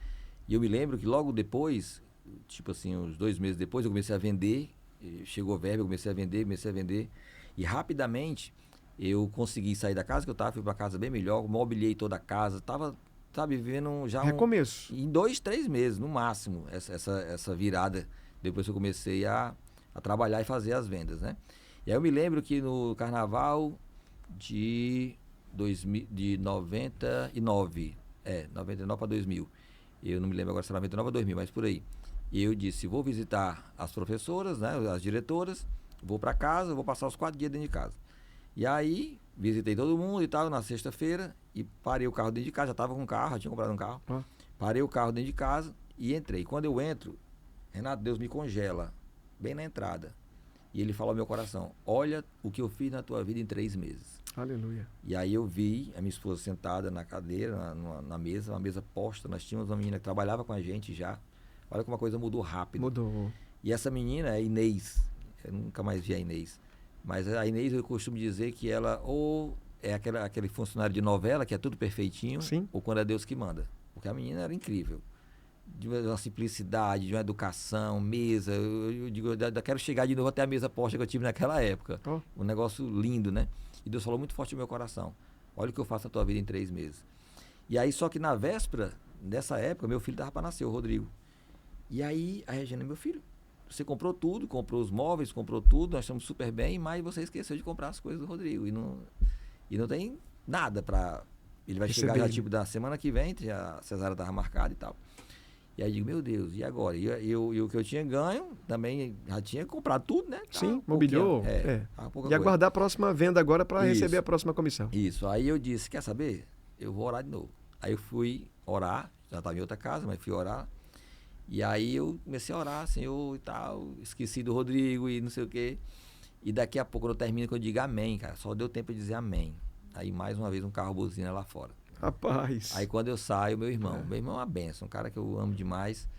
B: E eu me lembro que logo depois, tipo assim, uns 2 meses depois, eu comecei a vender, chegou verba, eu comecei a vender, e rapidamente eu consegui sair da casa que eu estava, fui para casa bem melhor, mobiliei toda a casa, estava, sabe, vivendo já
A: Recomeço.
B: em 2, 3 meses, no máximo, essa virada, depois que eu comecei a trabalhar e fazer as vendas, né? E aí eu me lembro que no carnaval de 99, 99 para 2000, eu não me lembro agora se era 99 ou 2000, mas por aí. E eu disse, vou visitar as professoras, né, as diretoras, vou para casa, vou passar os 4 dias dentro de casa. E aí, visitei todo mundo e tal, na sexta-feira, e parei o carro dentro de casa, já estava com um carro, já tinha comprado um carro. Parei o carro dentro de casa e entrei. Quando eu entro, Renato, Deus me congela, bem na entrada. E ele fala ao meu coração, olha o que eu fiz na tua vida em 3 meses.
A: Aleluia.
B: E aí eu vi a minha esposa sentada na cadeira, na mesa, uma mesa posta. Nós tínhamos uma menina que trabalhava com a gente já. Olha como a coisa mudou rápido.
A: Mudou.
B: E essa menina é Inês. Eu nunca mais vi a Inês. Mas a Inês, eu costumo dizer que ela ou é aquele funcionário de novela, que é tudo perfeitinho,
A: Sim.
B: ou quando é Deus que manda. Porque a menina era incrível. de uma simplicidade, de uma educação, mesa. Eu digo, eu ainda quero chegar de novo até a mesa posta que eu tive naquela época.
A: Oh.
B: Um negócio lindo, né? E Deus falou muito forte no meu coração. Olha o que eu faço na tua vida em 3 meses. E aí, só que na véspera, nessa época, meu filho estava para nascer, o Rodrigo. E aí, a Regina, meu filho, você comprou tudo, comprou os móveis, comprou tudo, nós estamos super bem, mas você esqueceu de comprar as coisas do Rodrigo. E não tem nada para... Ele vai chegar já, tipo, da semana que vem, a cesárea estava marcada e tal. E aí eu digo, meu Deus, e agora? E o que eu tinha ganho, também já tinha comprado tudo, né?
A: Sim, mobiliou. E aguardar a próxima venda agora para receber a próxima comissão.
B: Isso, aí eu disse, quer saber? Eu vou orar de novo. Aí eu fui orar, já estava em outra casa, mas fui orar. E aí eu comecei a orar, Senhor, e tal, esqueci do Rodrigo e não sei o quê. E daqui a pouco, quando eu termino, que eu digo amém, cara, só deu tempo de dizer amém. Aí mais uma vez um carro buzina lá fora.
A: Rapaz.
B: Aí quando eu saio, meu irmão é uma benção, um cara que eu amo demais,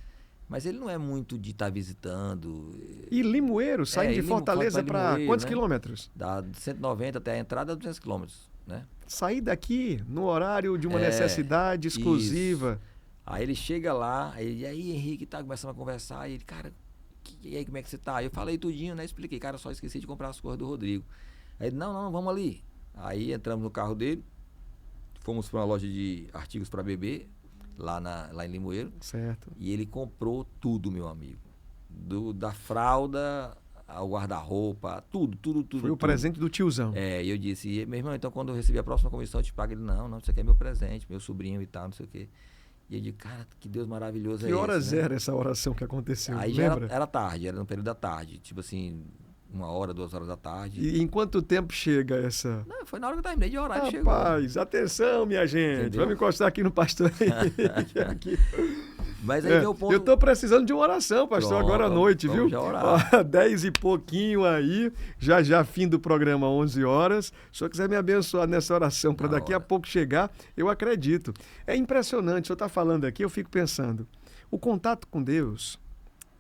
B: mas ele não é muito de estar visitando.
A: E Limoeiro, saindo de Fortaleza para quantos quilômetros?
B: Dá de 190 até a entrada, 200 quilômetros, né?
A: Sair daqui no horário de uma necessidade exclusiva.
B: Isso. Aí ele chega lá, e aí Henrique tá começando a conversar, e ele, cara, e aí como é que você tá? Eu falei tudinho, né? Expliquei, cara, só esqueci de comprar as coisas do Rodrigo. Aí ele, não, vamos ali. Aí entramos no carro dele, fomos para uma loja de artigos para bebê, lá em Limoeiro.
A: Certo.
B: E ele comprou tudo, meu amigo. Da fralda ao guarda-roupa, tudo.
A: Foi o presente do tiozão.
B: E eu disse, meu irmão, então quando eu receber a próxima comissão eu te pago. Ele, não, isso aqui é meu presente, meu sobrinho e tal, não sei o quê. E eu digo, cara, que Deus maravilhoso é esse.
A: Que horas
B: né?
A: era essa oração que aconteceu?
B: Aí
A: lembra?
B: Era tarde, era no período da tarde, tipo assim, 1 hora, 2 horas da tarde.
A: E em quanto tempo chega essa?
B: Não, foi na hora que eu terminei de orar, ele chegou.
A: Rapaz, atenção, minha gente.
B: Entendeu?
A: Vamos encostar aqui no pastor aqui.
B: Mas aí meu ponto...
A: Eu tô precisando de uma oração, pastor,
B: Pronto,
A: agora à noite, viu?
B: Já orar.
A: 10 e pouquinho aí, já fim do programa, 11 horas. Se o senhor quiser me abençoar nessa oração para daqui a pouco chegar, eu acredito. É impressionante, o senhor tá falando aqui, eu fico pensando, o contato com Deus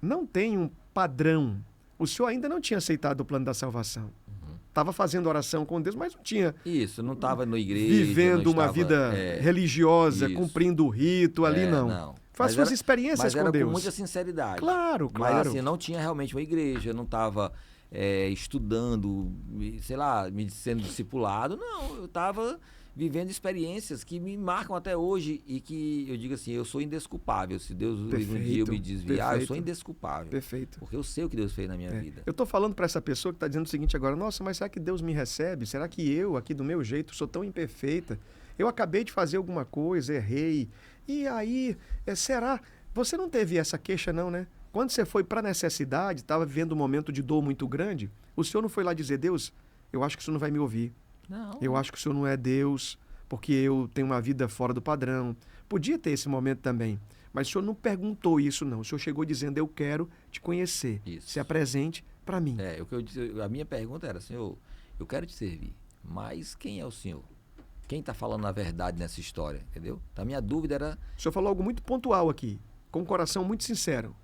A: não tem um padrão. O senhor ainda não tinha aceitado o plano da salvação. Estava fazendo oração com Deus, mas não tinha...
B: Isso, não estava na igreja.
A: Vivendo uma vida religiosa,
B: isso.
A: cumprindo o rito ali, não. Faz suas experiências com Deus.
B: Mas era com muita sinceridade.
A: Claro.
B: Mas assim, não tinha realmente uma igreja, não estava estudando, sei lá, me sendo discipulado. Não, eu estava vivendo experiências que me marcam até hoje e que eu digo assim, eu sou indesculpável. Se Deus um dia eu me desviar, eu sou indesculpável.
A: Perfeito.
B: Porque eu sei o que Deus fez na minha vida.
A: Eu estou falando para essa pessoa que está dizendo o seguinte agora, nossa, mas será que Deus me recebe? Será que eu, aqui do meu jeito, sou tão imperfeita? Eu acabei de fazer alguma coisa, errei. E aí, será? Você não teve essa queixa não, né? Quando você foi para a necessidade, estava vivendo um momento de dor muito grande, o senhor não foi lá dizer, Deus, eu acho que o senhor não vai me ouvir.
B: Não.
A: Eu acho que o senhor não é Deus, porque eu tenho uma vida fora do padrão. Podia ter esse momento também, mas o senhor não perguntou isso, não. O senhor chegou dizendo, eu quero te conhecer.
B: Isso.
A: Se apresente para mim.
B: O que eu disse, a minha pergunta era, Senhor, eu quero te servir, mas quem é o Senhor? Quem está falando a verdade nessa história, entendeu? A minha dúvida era...
A: O senhor falou algo muito pontual aqui, com um coração muito sincero.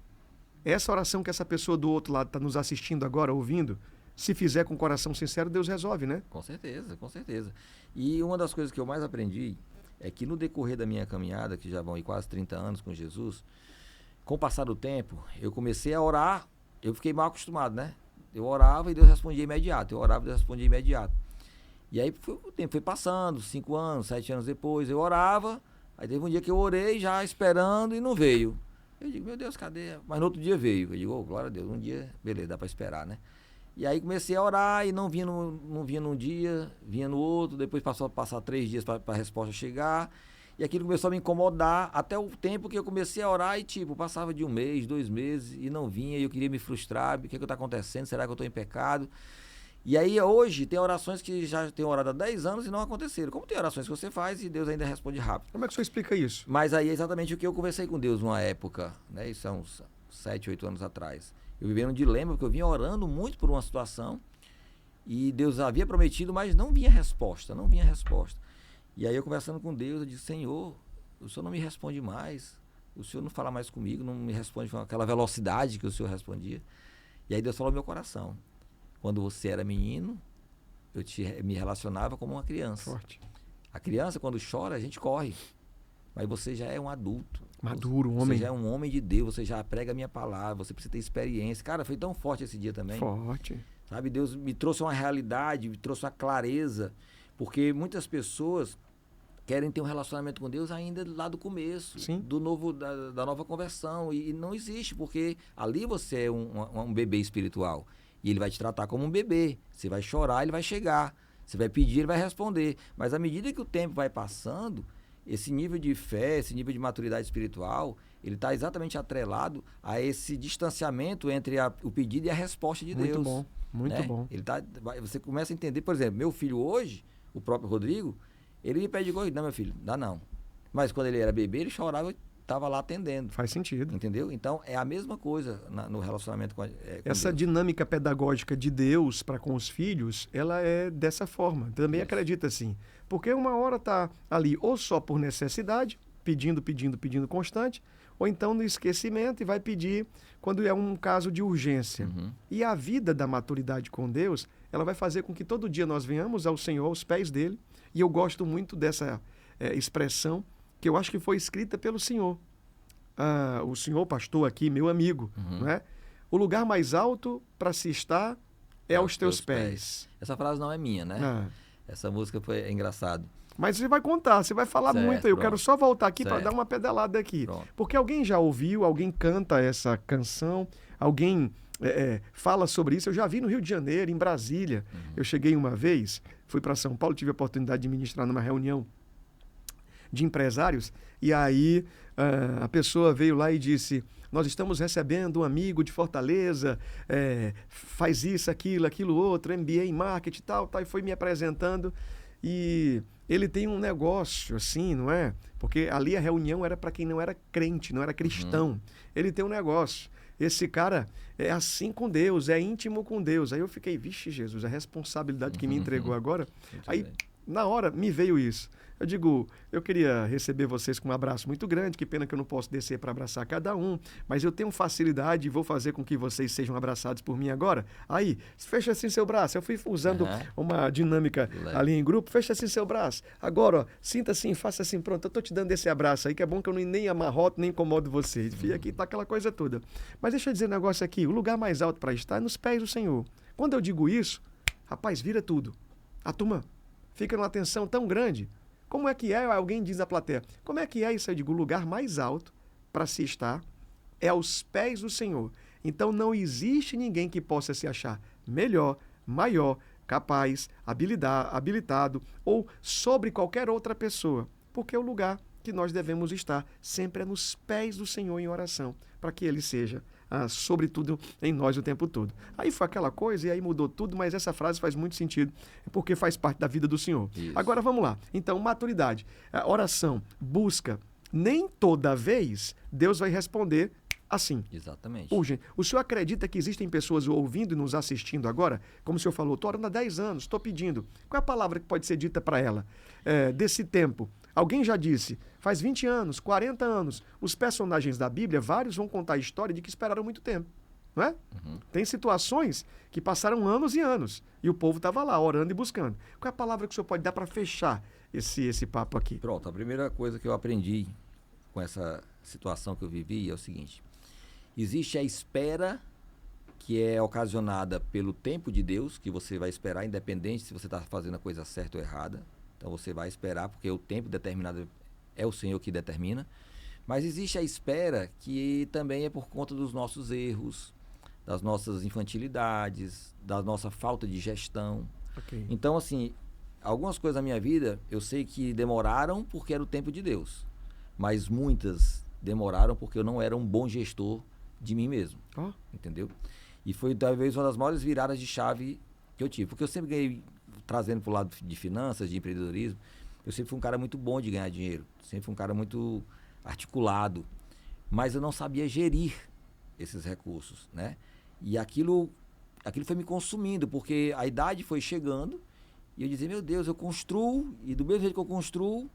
A: Essa oração que essa pessoa do outro lado está nos assistindo agora, ouvindo, se fizer com um coração sincero, Deus resolve, né?
B: Com certeza, com certeza. E uma das coisas que eu mais aprendi é que no decorrer da minha caminhada, que já vão aí quase 30 anos com Jesus, com o passar do tempo, eu comecei a orar, eu fiquei mal acostumado, né? Eu orava e Deus respondia imediato, eu orava e Deus respondia imediato. E aí o tempo foi passando, 5 anos, 7 anos depois, eu orava, aí teve um dia que eu orei já esperando e não veio. Eu digo, meu Deus, cadê? Mas no outro dia veio. Eu digo, oh, glória a Deus, um dia, beleza, dá para esperar, né? E aí comecei a orar e não vinha num dia, vinha no outro, depois passou a passar 3 dias para a resposta chegar. E aquilo começou a me incomodar até o tempo que eu comecei a orar e tipo, passava de 1 mês, 2 meses e não vinha e eu queria me frustrar, o que está acontecendo? Será que eu estou em pecado? E aí hoje tem orações que já tenho orado há 10 anos e não aconteceram. Como tem orações que você faz e Deus ainda responde rápido.
A: Como é que o senhor explica isso?
B: Mas aí é exatamente o que eu conversei com Deus numa época, né? Isso há uns 7, 8 anos atrás. Eu vivia num dilema, porque eu vinha orando muito por uma situação e Deus havia prometido, mas não vinha resposta. E aí eu conversando com Deus, eu disse, Senhor, o Senhor não me responde mais, o Senhor não fala mais comigo, não me responde com aquela velocidade que o Senhor respondia. E aí Deus falou no meu coração, quando você era menino, me relacionava como uma criança.
A: Forte.
B: A criança, quando chora, a gente corre. Mas você já é um adulto.
A: Maduro, um
B: Você
A: homem
B: já é um homem de Deus, você já prega a minha palavra, você precisa ter experiência. Cara, foi tão forte esse dia também.
A: forte.
B: Sabe, Deus me trouxe uma realidade, me trouxe uma clareza, porque muitas pessoas querem ter um relacionamento com Deus ainda lá do começo,
A: Sim.
B: do novo, da nova conversão, e não existe, porque ali você é um bebê espiritual, e ele vai te tratar como um bebê, você vai chorar, ele vai chegar, você vai pedir, ele vai responder, mas à medida que o tempo vai passando, esse nível de fé, esse nível de maturidade espiritual, ele está exatamente atrelado a esse distanciamento entre o pedido e a resposta de
A: Muito
B: Deus.
A: bom, muito
B: Né?
A: bom.
B: Você começa a entender, por exemplo, meu filho hoje, o próprio Rodrigo, ele me pede coisa, não, meu filho, dá não. Mas quando ele era bebê, ele chorava, eu estava lá atendendo.
A: Faz sentido.
B: Entendeu? Então, é a mesma coisa no relacionamento com
A: Essa
B: Deus.
A: dinâmica pedagógica de Deus para com os filhos, ela é dessa forma. Também
B: Isso.
A: acredito assim. Porque uma hora tá ali ou só por necessidade, pedindo, pedindo, pedindo constante, ou então no esquecimento e vai pedir quando é um caso de urgência.
B: Uhum.
A: E a vida da maturidade com Deus, ela vai fazer com que todo dia nós venhamos ao Senhor, aos pés dele. E eu gosto muito dessa expressão que eu acho que foi escrita pelo Senhor. O senhor pastor aqui, meu amigo,
B: Uhum.
A: não é? O lugar mais alto para se estar é aos teus pés.
B: Essa frase não é minha, né?
A: Ah,
B: Essa música é engraçado.
A: mas você vai contar, você vai falar
B: Certo,
A: muito aí. Eu
B: pronto.
A: quero só voltar aqui para
B: Certo.
A: dar uma pedalada aqui.
B: Pronto.
A: Porque alguém já ouviu, alguém canta essa canção, alguém fala sobre isso. Eu já vi no Rio de Janeiro, em Brasília.
B: Uhum.
A: Eu cheguei uma vez, fui para São Paulo, tive a oportunidade de ministrar numa reunião de empresários, e aí a pessoa veio lá e disse: nós estamos recebendo um amigo de Fortaleza, faz isso, aquilo outro, MBA em marketing e tal, e foi me apresentando, e ele tem um negócio assim, não é? Porque ali a reunião era para quem não era crente, não era cristão. Ele tem um negócio. Esse cara é assim com Deus, é íntimo com Deus. Aí eu fiquei, vixe Jesus, a responsabilidade que me entregou agora.
B: Muito
A: Aí,
B: bem.
A: na hora, me veio isso. Eu digo, eu queria receber vocês com um abraço muito grande, que pena que eu não posso descer para abraçar cada um, mas eu tenho facilidade e vou fazer com que vocês sejam abraçados por mim agora. Aí, fecha assim seu braço. Eu fui usando
B: Aham.
A: uma dinâmica
B: Legal.
A: ali em grupo, fecha assim seu braço. Agora, ó, sinta assim, faça assim, pronto, eu tô te dando esse abraço aí, que é bom que eu nem amarroto, nem incomodo vocês. E aqui tá aquela coisa toda. Mas deixa eu dizer um negócio aqui, o lugar mais alto para estar é nos pés do Senhor. Quando eu digo isso, rapaz, vira tudo. A turma fica numa tensão tão grande. Como é que é? Alguém diz à plateia. Como é que é isso? Eu digo, o lugar mais alto para se estar é aos pés do Senhor. Então não existe ninguém que possa se achar melhor, maior, capaz, habilitado ou sobre qualquer outra pessoa. Porque o lugar que nós devemos estar sempre é nos pés do Senhor em oração, para que Ele seja sobretudo em nós o tempo todo. Aí foi aquela coisa e aí mudou tudo, mas essa frase faz muito sentido, porque faz parte da vida do Senhor.
B: Isso.
A: Agora vamos lá. Então, maturidade, oração, busca. Nem toda vez Deus vai responder assim.
B: Exatamente.
A: Urgente. O senhor acredita que existem pessoas ouvindo e nos assistindo agora? Como o senhor falou, estou orando há 10 anos, estou pedindo. Qual é a palavra que pode ser dita para ela desse tempo? Alguém já disse, faz 20 anos, 40 anos, os personagens da Bíblia, vários vão contar a história de que esperaram muito tempo, não é?
B: Uhum.
A: Tem situações que passaram anos e anos e o povo estava lá orando e buscando. Qual é a palavra que o senhor pode dar para fechar esse papo aqui?
B: Pronto, a primeira coisa que eu aprendi com essa situação que eu vivi é o seguinte: existe a espera que é ocasionada pelo tempo de Deus, que você vai esperar, independente se você está fazendo a coisa certa ou errada. Então você vai esperar, porque o tempo determinado é o Senhor que determina. Mas existe a espera que também é por conta dos nossos erros, das nossas infantilidades, da nossa falta de gestão.
A: Ok.
B: Então, assim, algumas coisas na minha vida eu sei que demoraram porque era o tempo de Deus. Mas muitas demoraram porque eu não era um bom gestor de mim mesmo.
A: Ó,
B: Entendeu? E foi talvez uma das maiores viradas de chave que eu tive. Porque eu sempre ganhei, trazendo para o lado de finanças, de empreendedorismo, eu sempre fui um cara muito bom de ganhar dinheiro. Sempre fui um cara muito articulado. Mas eu não sabia gerir esses recursos, né? E aquilo foi me consumindo, porque a idade foi chegando e eu dizia, meu Deus, eu construo, e do mesmo jeito que eu construo,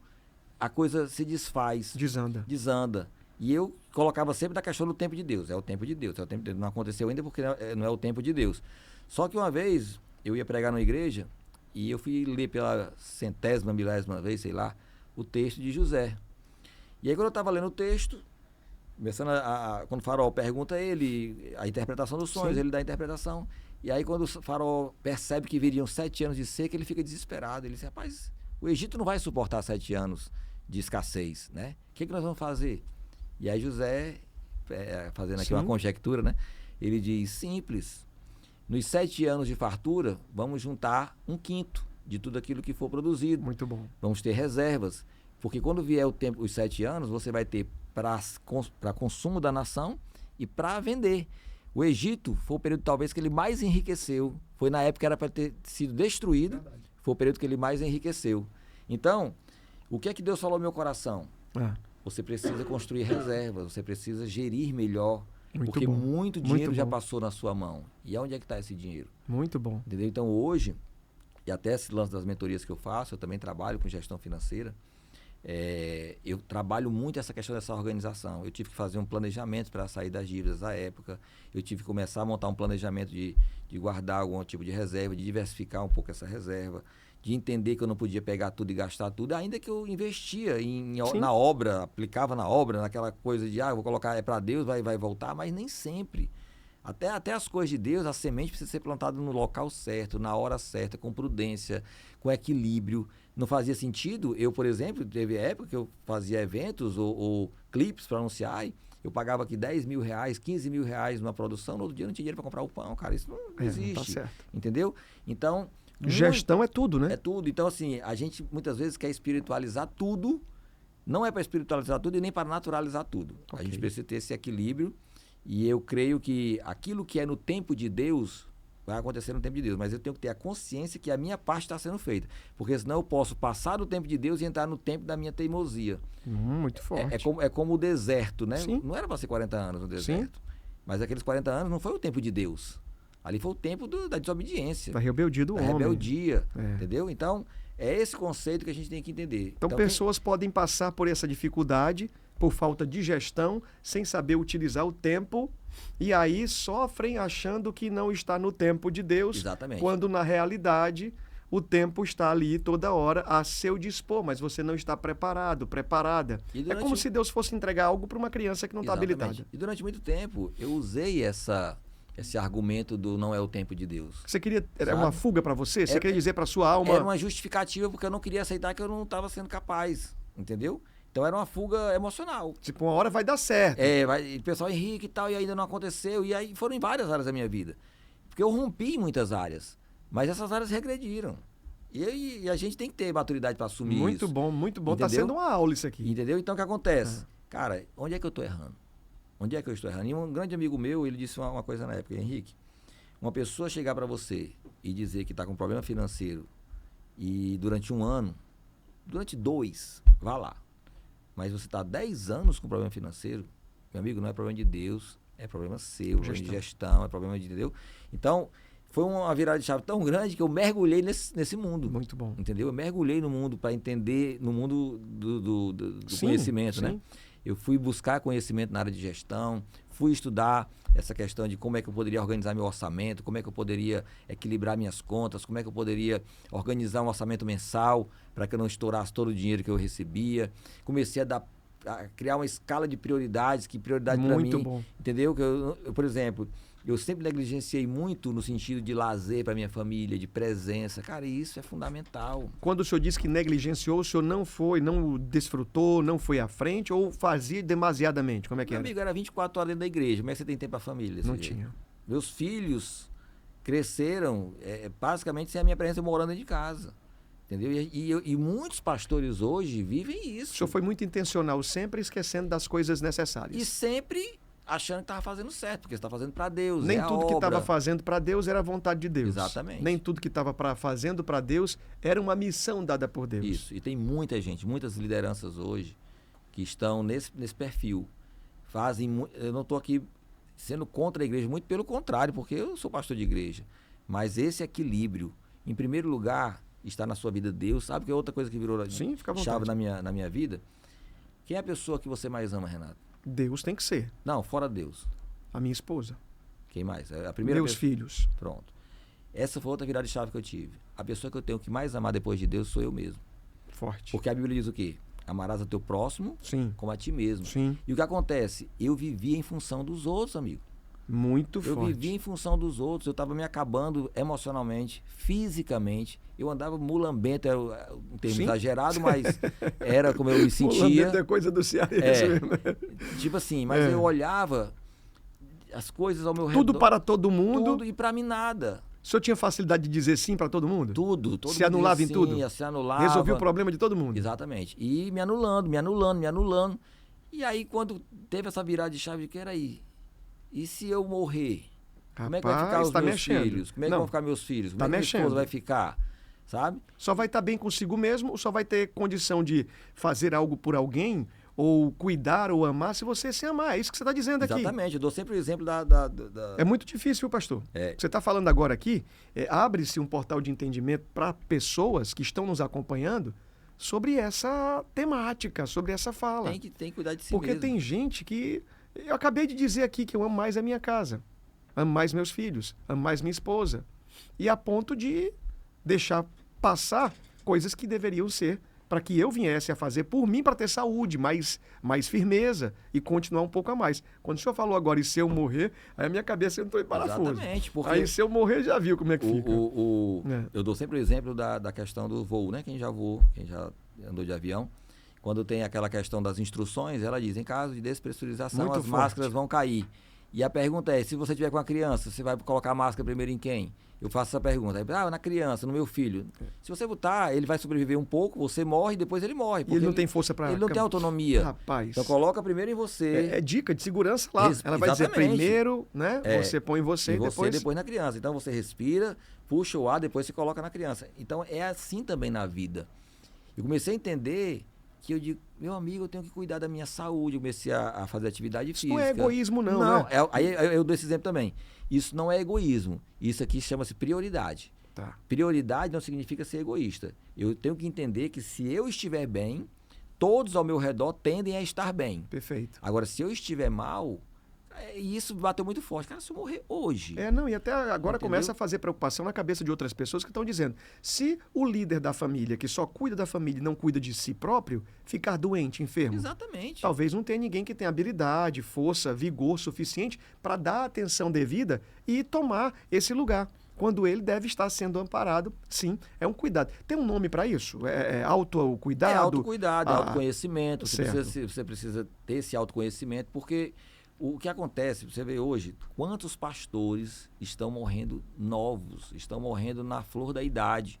B: a coisa se desfaz, desanda. E eu colocava sempre na questão do tempo de Deus. É o tempo de Deus, é o tempo de Deus. Não aconteceu ainda porque não é o tempo de Deus. Só que uma vez eu ia pregar numa igreja e eu fui ler pela 100ª, milésima vez, sei lá, o texto de José. E aí quando eu estava lendo o texto, começando quando o Farol pergunta a ele a interpretação dos sonhos,
A: Sim.
B: ele dá a interpretação. E aí quando o Farol percebe que viriam 7 anos de seca, ele fica desesperado. Ele diz, rapaz, o Egito não vai suportar 7 anos de escassez, né? O que nós vamos fazer? E aí José, fazendo aqui
A: Sim.
B: uma conjectura, né? Ele diz, simples, nos 7 anos de fartura, vamos juntar 1/5 de tudo aquilo que for produzido.
A: Muito bom.
B: Vamos ter reservas, porque quando vier o tempo, os 7 anos, você vai ter para consumo da nação e para vender. O Egito foi o período talvez que ele mais enriqueceu. Foi na época que era para ter sido destruído, foi o período que ele mais enriqueceu. Então, o que é que Deus falou no meu coração? Você precisa construir reservas, você precisa gerir melhor,
A: Muito
B: porque
A: bom.
B: muito dinheiro
A: Muito
B: já
A: bom.
B: passou na sua mão. E aonde é que está esse dinheiro?
A: Muito bom.
B: Entendeu? Então hoje, e até esse lance das mentorias que eu faço, eu também trabalho com gestão financeira, eu trabalho muito essa questão dessa organização. Eu tive que fazer um planejamento para sair das dívidas à época, eu tive que começar a montar um planejamento de guardar algum tipo de reserva, de diversificar um pouco essa reserva, de entender que eu não podia pegar tudo e gastar tudo, ainda que eu investia na obra, aplicava na obra, naquela coisa de, eu vou colocar para Deus, vai voltar, mas nem sempre. Até as coisas de Deus, a semente precisa ser plantada no local certo, na hora certa, com prudência, com equilíbrio. Não fazia sentido, eu, por exemplo, teve época que eu fazia eventos ou clipes para anunciar, eu pagava aqui 10 mil reais, 15 mil reais numa produção, no outro dia eu não tinha dinheiro para comprar o pão, cara, isso não existe,
A: não tá certo.
B: entendeu? Então...
A: Gestão é tudo, né?
B: É tudo. Então, assim, a gente muitas vezes quer espiritualizar tudo, não é para espiritualizar tudo e nem para naturalizar tudo. A gente precisa ter esse equilíbrio e eu creio que aquilo que é no tempo de Deus vai acontecer no tempo de Deus, mas eu tenho que ter a consciência que a minha parte está sendo feita, porque senão eu posso passar do tempo de Deus e entrar no tempo da minha teimosia.
A: Muito forte.
B: É como o deserto, né?
A: Sim.
B: Não era para ser 40 anos no deserto, mas aqueles 40 anos não foi o tempo de Deus. Ali foi o tempo da desobediência.
A: Da rebeldia do homem.
B: Rebeldia, entendeu? Então, é esse conceito que a gente tem que entender.
A: Então pessoas podem passar por essa dificuldade, por falta de gestão, sem saber utilizar o tempo, e aí sofrem achando que não está no tempo de Deus.
B: Exatamente.
A: Quando na realidade o tempo está ali toda hora a seu dispor, mas você não está preparado, preparada. É como se Deus fosse entregar algo para uma criança que não está habilitada.
B: E durante muito tempo eu usei esse argumento do não é o tempo de Deus.
A: Você queria... Era uma fuga para você? Você queria dizer para sua alma...
B: Era uma justificativa porque eu não queria aceitar que eu não estava sendo capaz, entendeu? Então era uma fuga emocional.
A: Tipo, uma hora vai dar certo.
B: O pessoal Henrique e tal, e ainda não aconteceu. E aí foram em várias áreas da minha vida. Porque eu rompi em muitas áreas, mas essas áreas regrediram. E a gente tem que ter maturidade para assumir isso.
A: Muito bom, muito bom. Está sendo uma aula isso aqui.
B: Entendeu? Então o que acontece? Cara, onde é que eu estou errando? Onde é que eu estou errando? E um grande amigo meu, ele disse uma coisa na época, Henrique, uma pessoa chegar para você e dizer que está com problema financeiro e durante 1 ano, durante 2, vá lá, mas você está 10 anos com problema financeiro, meu amigo, não é problema de Deus, é problema seu, de gestão, é problema de, entendeu? Então, foi uma virada de chave tão grande que eu mergulhei nesse mundo.
A: Muito bom.
B: Entendeu? Eu mergulhei no mundo para entender, no mundo do conhecimento, né? Eu fui buscar conhecimento na área de gestão, fui estudar essa questão de como é que eu poderia organizar meu orçamento, como é que eu poderia equilibrar minhas contas, como é que eu poderia organizar um orçamento mensal para que eu não estourasse todo o dinheiro que eu recebia. Comecei a criar uma escala de prioridades, que prioridade para mim,
A: bom.
B: entendeu? Que eu, por exemplo, eu sempre negligenciei muito no sentido de lazer para minha família, de presença. Cara, isso é fundamental.
A: Quando o senhor disse que negligenciou, o senhor não desfrutou, não foi à frente ou fazia demasiadamente? Como é que
B: Meu
A: era?
B: amigo, era 24 horas dentro da igreja. Como é que você tem tempo para a família?
A: Não tinha.
B: Meus filhos cresceram basicamente sem a minha presença morando dentro de casa. Entendeu? E muitos pastores hoje vivem isso.
A: O senhor foi muito intencional, sempre esquecendo das coisas necessárias.
B: E sempre achando que estava fazendo certo, porque você está fazendo para Deus.
A: Nem tudo que estava fazendo para Deus era a vontade de Deus.
B: Exatamente.
A: Nem tudo que estava fazendo para Deus era uma missão dada por Deus.
B: Isso. E tem muita gente, muitas lideranças hoje que estão nesse perfil. Eu não estou aqui sendo contra a igreja, muito pelo contrário, porque eu sou pastor de igreja. Mas esse equilíbrio, em primeiro lugar, está na sua vida Deus. Sabe que é outra coisa que virou chave na minha vida? Quem é a pessoa que você mais ama, Renato?
A: Deus tem que ser.
B: Não, fora Deus.
A: A minha esposa.
B: Quem mais? A primeira
A: Meus filhos.
B: Pronto. Essa foi outra virada de chave que eu tive. A pessoa que eu tenho que mais amar depois de Deus sou eu mesmo.
A: Forte.
B: Porque a Bíblia diz o quê? Amarás ao teu próximo
A: Sim.
B: como a ti mesmo.
A: Sim.
B: E o que acontece? Eu vivia em função dos outros, amigo.
A: Muito
B: Eu
A: forte.
B: vivia em função dos outros, eu estava me acabando emocionalmente, fisicamente. Eu andava mulambento, é um termo
A: Sim.
B: exagerado, mas era como eu me sentia.
A: Mulambento é coisa do cearense mesmo.
B: Tipo assim, mas eu olhava as coisas ao meu redor.
A: Tudo para todo mundo.
B: Tudo e para mim nada.
A: O senhor tinha facilidade de dizer sim para todo mundo?
B: Tudo. Todo
A: se
B: mundo
A: anulava
B: dizia
A: em tudo?
B: sim, se anulava.
A: Resolvia o problema de todo mundo?
B: Exatamente. E me anulando. E aí, quando teve essa virada de chave, que era aí? E se eu morrer? Como é que vai ficar os meus filhos? Como é que vão ficar meus filhos? Como é que minha esposa vai ficar? Sabe?
A: Só vai estar bem consigo mesmo ou só vai ter condição de fazer algo por alguém ou cuidar ou amar se você se amar? É isso que você está dizendo aqui.
B: Exatamente. Eu dou sempre o exemplo da...
A: É muito difícil, pastor. O que você está falando agora aqui, abre-se um portal de entendimento para pessoas que estão nos acompanhando sobre essa temática, sobre essa fala.
B: Tem que cuidar de si
A: Porque
B: mesmo.
A: tem gente que... Eu acabei de dizer aqui que eu amo mais a minha casa, amo mais meus filhos, amo mais minha esposa. E a ponto de deixar passar coisas que deveriam ser para que eu viesse a fazer por mim para ter saúde, mais firmeza e continuar um pouco a mais. Quando o senhor falou agora, e se eu morrer, aí a minha cabeça entrou em parafuso.
B: Exatamente. Porque
A: aí se eu morrer, já viu como é que fica.
B: Eu dou sempre o exemplo da questão do voo, né? Quem já voou, quem já andou de avião, quando tem aquela questão das instruções, ela diz, em caso de despressurização,
A: Muito
B: as
A: forte.
B: máscaras vão cair. E a pergunta é, se você tiver com uma criança, você vai colocar a máscara primeiro em quem? Eu faço essa pergunta. Na criança, no meu filho. Se você botar, ele vai sobreviver um pouco, você morre e depois ele morre.
A: E ele não tem força para...
B: Ele não tem autonomia.
A: Rapaz.
B: Então coloca primeiro em você.
A: É dica de segurança lá. Ela vai dizer primeiro, né? Você põe em você e
B: depois na criança. Então você respira, puxa o ar, depois você coloca na criança. Então é assim também na vida. Eu comecei a entender que eu digo, meu amigo, eu tenho que cuidar da minha saúde. Eu comecei a fazer atividade física.
A: Isso não é egoísmo não, né?
B: Aí eu dou esse exemplo também. Isso não é egoísmo. Isso aqui chama-se prioridade.
A: Tá.
B: Prioridade não significa ser egoísta. Eu tenho que entender que se eu estiver bem, todos ao meu redor tendem a estar bem.
A: Perfeito.
B: Agora, se eu estiver mal, isso bateu muito forte. Cara, se eu morrer hoje...
A: E até agora começa a fazer preocupação na cabeça de outras pessoas que estão dizendo, se o líder da família, que só cuida da família e não cuida de si próprio, ficar doente, enfermo.
B: Exatamente.
A: Talvez não tenha ninguém que tenha habilidade, força, vigor suficiente para dar a atenção devida e tomar esse lugar. Quando ele deve estar sendo amparado, sim, é um cuidado. Tem um nome para isso? É autocuidado?
B: É autocuidado, autoconhecimento.
A: Certo.
B: Você precisa ter esse autoconhecimento, porque... O que acontece, você vê hoje, quantos pastores estão morrendo novos, estão morrendo na flor da idade.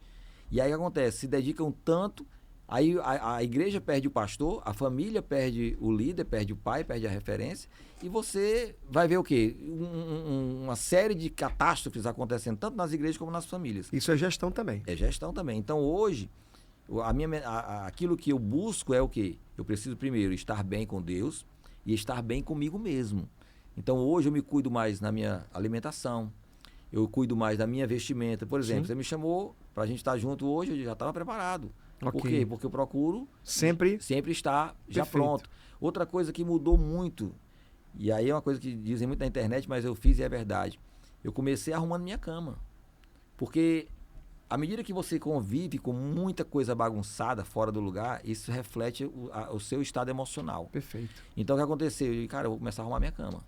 B: E aí o que acontece, se dedicam tanto, aí a igreja perde o pastor, a família perde o líder, perde o pai, perde a referência, e você vai ver o quê? Uma série de catástrofes acontecendo tanto nas igrejas como nas famílias.
A: Isso é gestão também.
B: É gestão também. Então hoje, aquilo que eu busco é o quê? Eu preciso primeiro estar bem com Deus, e estar bem comigo mesmo. Então, hoje eu me cuido mais na minha alimentação, eu cuido mais da minha vestimenta. Por exemplo, Você me chamou para a gente estar junto hoje, eu já estava preparado.
A: Okay.
B: Por quê? Porque eu procuro
A: sempre
B: estar já
A: Perfeito.
B: Pronto. Outra coisa que mudou muito, e aí é uma coisa que dizem muito na internet, mas eu fiz e é verdade. Eu comecei arrumando minha cama. Porque... à medida que você convive com muita coisa bagunçada fora do lugar, isso reflete o seu estado emocional.
A: Perfeito.
B: Então, o que aconteceu? Eu vou começar a arrumar minha cama.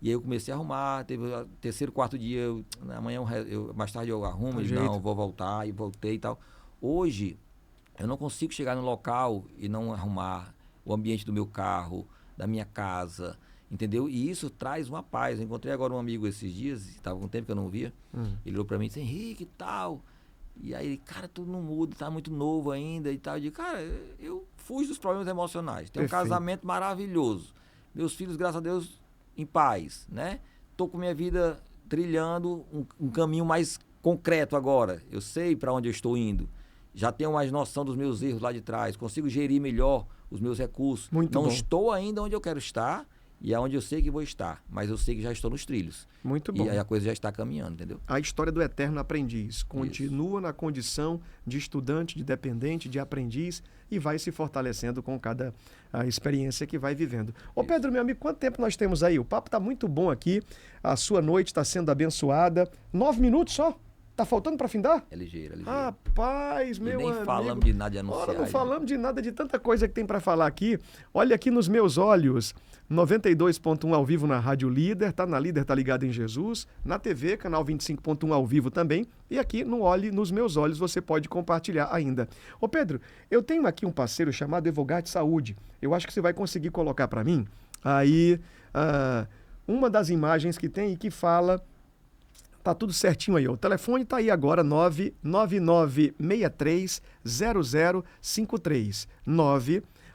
B: E aí eu comecei a arrumar, teve o terceiro, quarto dia, amanhã mais tarde eu arrumo, não, vou voltar, e voltei e tal. Hoje, eu não consigo chegar no local e não arrumar o ambiente do meu carro, da minha casa, entendeu? E isso traz uma paz. Eu encontrei agora um amigo esses dias, estava com tempo que eu não via, ele olhou para mim e disse, Henrique, tal... E aí, cara, tudo não muda, tá muito novo ainda e tal. Eu digo, cara, eu fujo dos problemas emocionais. Tenho um casamento maravilhoso. Meus filhos, graças a Deus, em paz, né? Tô com minha vida trilhando um caminho mais concreto agora. Eu sei para onde eu estou indo. Já tenho mais noção dos meus erros lá de trás. Consigo gerir melhor os meus recursos. Não estou ainda onde eu quero estar. E é onde eu sei que vou estar, mas eu sei que já estou nos trilhos.
A: Muito bom.
B: E aí a coisa já está caminhando, entendeu?
A: A história do eterno aprendiz. Continua na condição de estudante, de dependente, de aprendiz e vai se fortalecendo com cada experiência que vai vivendo. Ô Pedro, meu amigo, quanto tempo nós temos aí? O papo está muito bom aqui. A sua noite está sendo abençoada. 9 minutos só? Tá faltando para findar?
B: É ligeiro, é ligeiro.
A: Rapaz,
B: e
A: meu
B: nem
A: amigo.
B: falamos de nada de anunciar.
A: Ora, não
B: já.
A: falamos de nada, de tanta coisa que tem para falar aqui. Olha aqui nos meus olhos, 92.1 ao vivo na Rádio Líder, tá? Na Líder tá ligado em Jesus, na TV, canal 25.1 ao vivo também, e aqui no Olhe nos Meus Olhos você pode compartilhar ainda. Ô Pedro, eu tenho aqui um parceiro chamado Evogate Saúde, eu acho que você vai conseguir colocar para mim aí uma das imagens que tem e que fala. Tá tudo certinho aí, ó. O telefone tá aí agora, 999630053.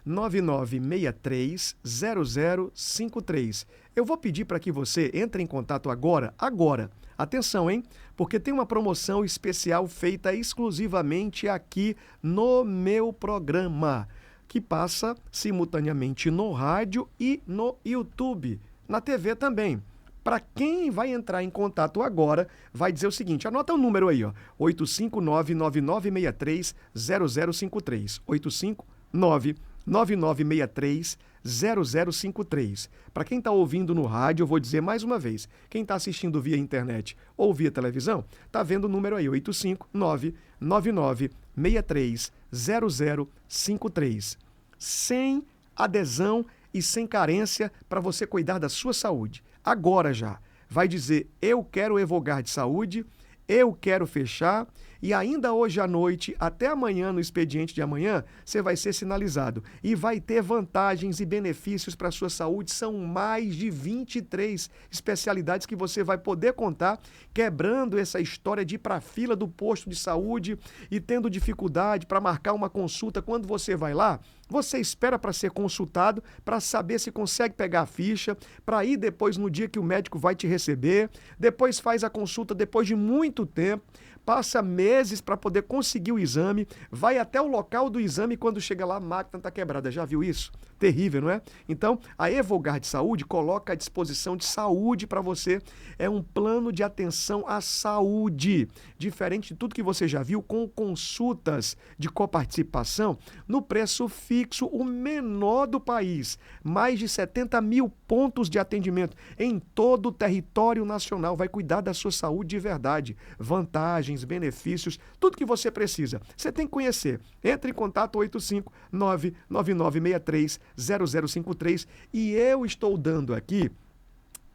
A: 999630053. Eu vou pedir para que você entre em contato agora. Atenção, hein? Porque tem uma promoção especial feita exclusivamente aqui no meu programa, que passa simultaneamente no rádio e no YouTube, na TV também. Para quem vai entrar em contato agora, vai dizer o seguinte, anota o número aí, ó, 859-9963-0053, 859-9963-0053. Para quem está ouvindo no rádio, eu vou dizer mais uma vez, quem está assistindo via internet ou via televisão, está vendo o número aí, 859-9963-0053. Sem adesão e sem carência para você cuidar da sua saúde. Agora já. Vai dizer, eu quero Evogard Saúde, eu quero fechar, e ainda hoje à noite, até amanhã, no expediente de amanhã, você vai ser sinalizado. E vai ter vantagens e benefícios para a sua saúde. São mais de 23 especialidades que você vai poder contar, quebrando essa história de ir para a fila do posto de saúde e tendo dificuldade para marcar uma consulta. Quando você vai lá, você espera para ser consultado, para saber se consegue pegar a ficha, para ir depois no dia que o médico vai te receber, depois faz a consulta depois de muito tempo, passa meses para poder conseguir o exame, vai até o local do exame e quando chega lá a máquina está quebrada. Já viu isso? Terrível, não é? Então, a Evogard Saúde coloca à disposição de saúde para você. É um plano de atenção à saúde, diferente de tudo que você já viu, com consultas de coparticipação no preço fixo, o menor do país. Mais de 70 mil pontos de atendimento em todo o território nacional. Vai cuidar da sua saúde de verdade. Vantagens, benefícios, tudo que você precisa. Você tem que conhecer. Entre em contato 859-9963-0053 e eu estou dando aqui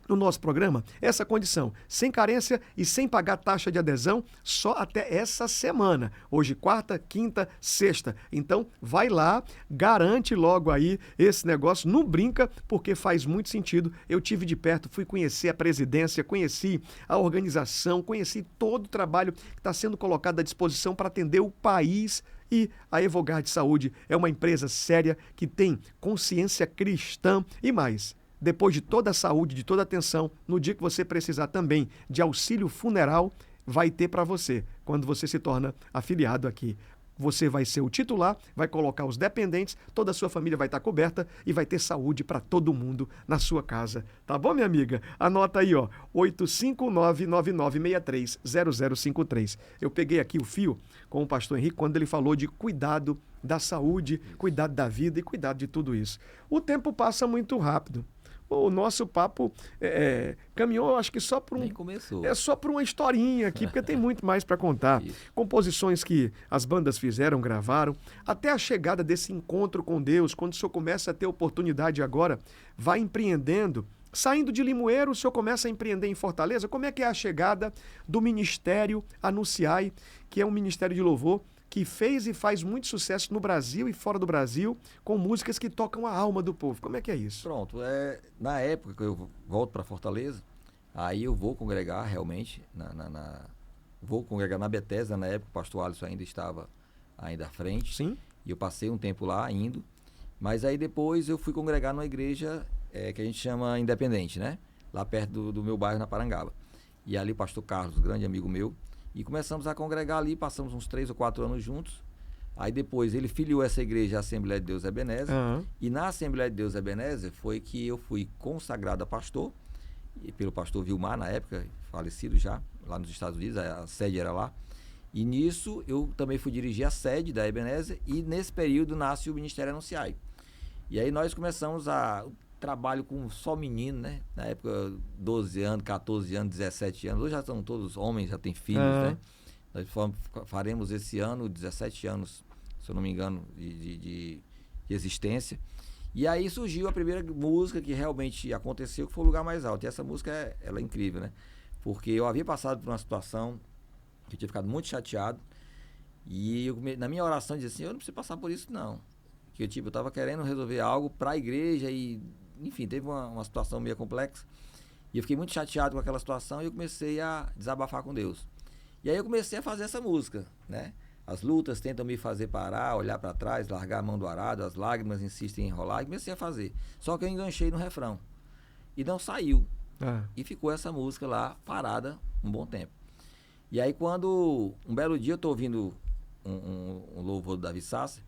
A: no nosso programa essa condição, sem carência e sem pagar taxa de adesão, só até essa semana. Hoje, quarta, quinta, sexta. Então, vai lá, garante logo aí esse negócio, não brinca, porque faz muito sentido. Eu tive de perto, fui conhecer a presidência, conheci a organização, conheci todo o trabalho que está sendo colocado à disposição para atender o país. E a Evogard Saúde é uma empresa séria que tem consciência cristã e mais. Depois de toda a saúde, de toda a atenção, no dia que você precisar também de auxílio funeral, vai ter para você, quando você se torna afiliado aqui. Você vai ser o titular, vai colocar os dependentes, toda a sua família vai estar coberta e vai ter saúde para todo mundo na sua casa. Tá bom, minha amiga? Anota aí, ó, 859-9963-0053. Eu peguei aqui o fio com o pastor Henrique quando ele falou de cuidado da saúde, cuidado da vida e cuidado de tudo isso. O tempo passa muito rápido. O nosso papo caminhou, acho que só por
B: Nem começou.
A: só por uma historinha aqui, porque tem muito mais para contar.
B: Isso.
A: Composições que as bandas fizeram, gravaram, até a chegada desse encontro com Deus, quando o senhor começa a ter oportunidade agora, vai empreendendo. Saindo de Limoeiro, o senhor começa a empreender em Fortaleza. Como é que é a chegada do Ministério Anunciai, que é um ministério de louvor, que fez e faz muito sucesso no Brasil e fora do Brasil, com músicas que tocam a alma do povo. Como é que é isso?
B: Pronto, na época que eu volto para Fortaleza, aí eu vou congregar realmente, vou congregar na Bethesda, na época o pastor Alisson ainda estava ainda à frente.
A: Sim.
B: E eu passei um tempo lá indo, mas aí depois eu fui congregar numa igreja que a gente chama Independente, né? Lá perto do meu bairro, na Parangaba. E ali o pastor Carlos, grande amigo meu, e começamos a congregar ali, passamos uns 3 ou 4 anos juntos. Aí depois ele filiou essa igreja à Assembleia de Deus Ebenezer.
A: Uhum.
B: E na Assembleia de Deus Ebenezer foi que eu fui consagrado a pastor, e pelo pastor Vilmar, na época, falecido já, lá nos Estados Unidos, a sede era lá. E nisso eu também fui dirigir a sede da Ebenezer, e nesse período nasce o Ministério Anunciai. E aí nós começamos o trabalho com só menino, né? Na época, 12 anos, 14 anos, 17 anos. Hoje já são todos homens, já têm filhos, né? Nós faremos esse ano 17 anos, se eu não me engano, de existência. E aí surgiu a primeira música que realmente aconteceu, que foi O Lugar Mais Alto. E essa música, ela é incrível, né? Porque eu havia passado por uma situação que eu tinha ficado muito chateado. E na minha oração eu dizia assim, eu não preciso passar por isso não. Que eu estava querendo resolver algo para a igreja e, enfim, teve uma situação meio complexa. E eu fiquei muito chateado com aquela situação e eu comecei a desabafar com Deus. E aí eu comecei a fazer essa música, né? As lutas tentam me fazer parar, olhar para trás, largar a mão do arado, as lágrimas insistem em enrolar, e comecei a fazer. Só que eu enganchei no refrão. E não saiu. E ficou essa música lá parada um bom tempo. E aí quando, um belo dia eu estou ouvindo um louvor do Davi Sasser,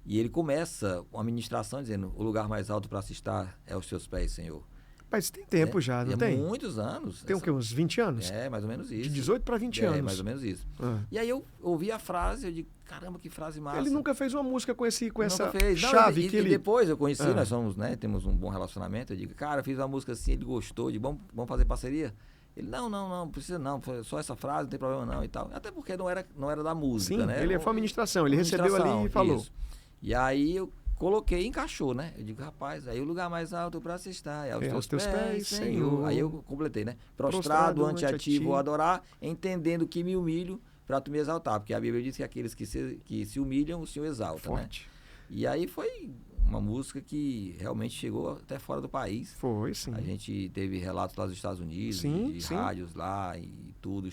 B: e ele começa uma ministração dizendo, o lugar mais alto para se estar é os seus pés, Senhor.
A: Mas tem tempo já, não tem?
B: Muitos anos.
A: Tem o quê? Uns 20 anos?
B: É, mais ou menos isso.
A: De 18 para 20 anos.
B: É, mais ou menos isso. E aí eu ouvi a frase, eu digo, caramba, que frase massa.
A: Ele nunca fez uma música com essa
B: fez.
A: chave
B: não,
A: que ele...
B: E depois eu conheci, nós somos, né, temos um bom relacionamento, eu digo, cara, eu fiz uma música assim, ele gostou, de vamos fazer parceria? Ele, não precisa não, só essa frase, não tem problema não e tal. Até porque não era da música,
A: sim,
B: né?
A: Ele foi uma ministração, ele recebeu ali e falou.
B: Isso. E aí eu coloquei e encaixou, né? Eu digo, rapaz, aí o lugar mais alto para se estar é aos teus pés, Senhor. Aí eu completei, né? Prostrado ante a ti vou adorar, entendendo que me humilho para tu me exaltar. Porque a Bíblia diz que aqueles que se humilham, o Senhor exalta,
A: forte,
B: né? E aí foi uma música que realmente chegou até fora do país.
A: Foi, sim.
B: A gente teve relatos lá dos Estados Unidos,
A: sim,
B: de rádios lá e tudo.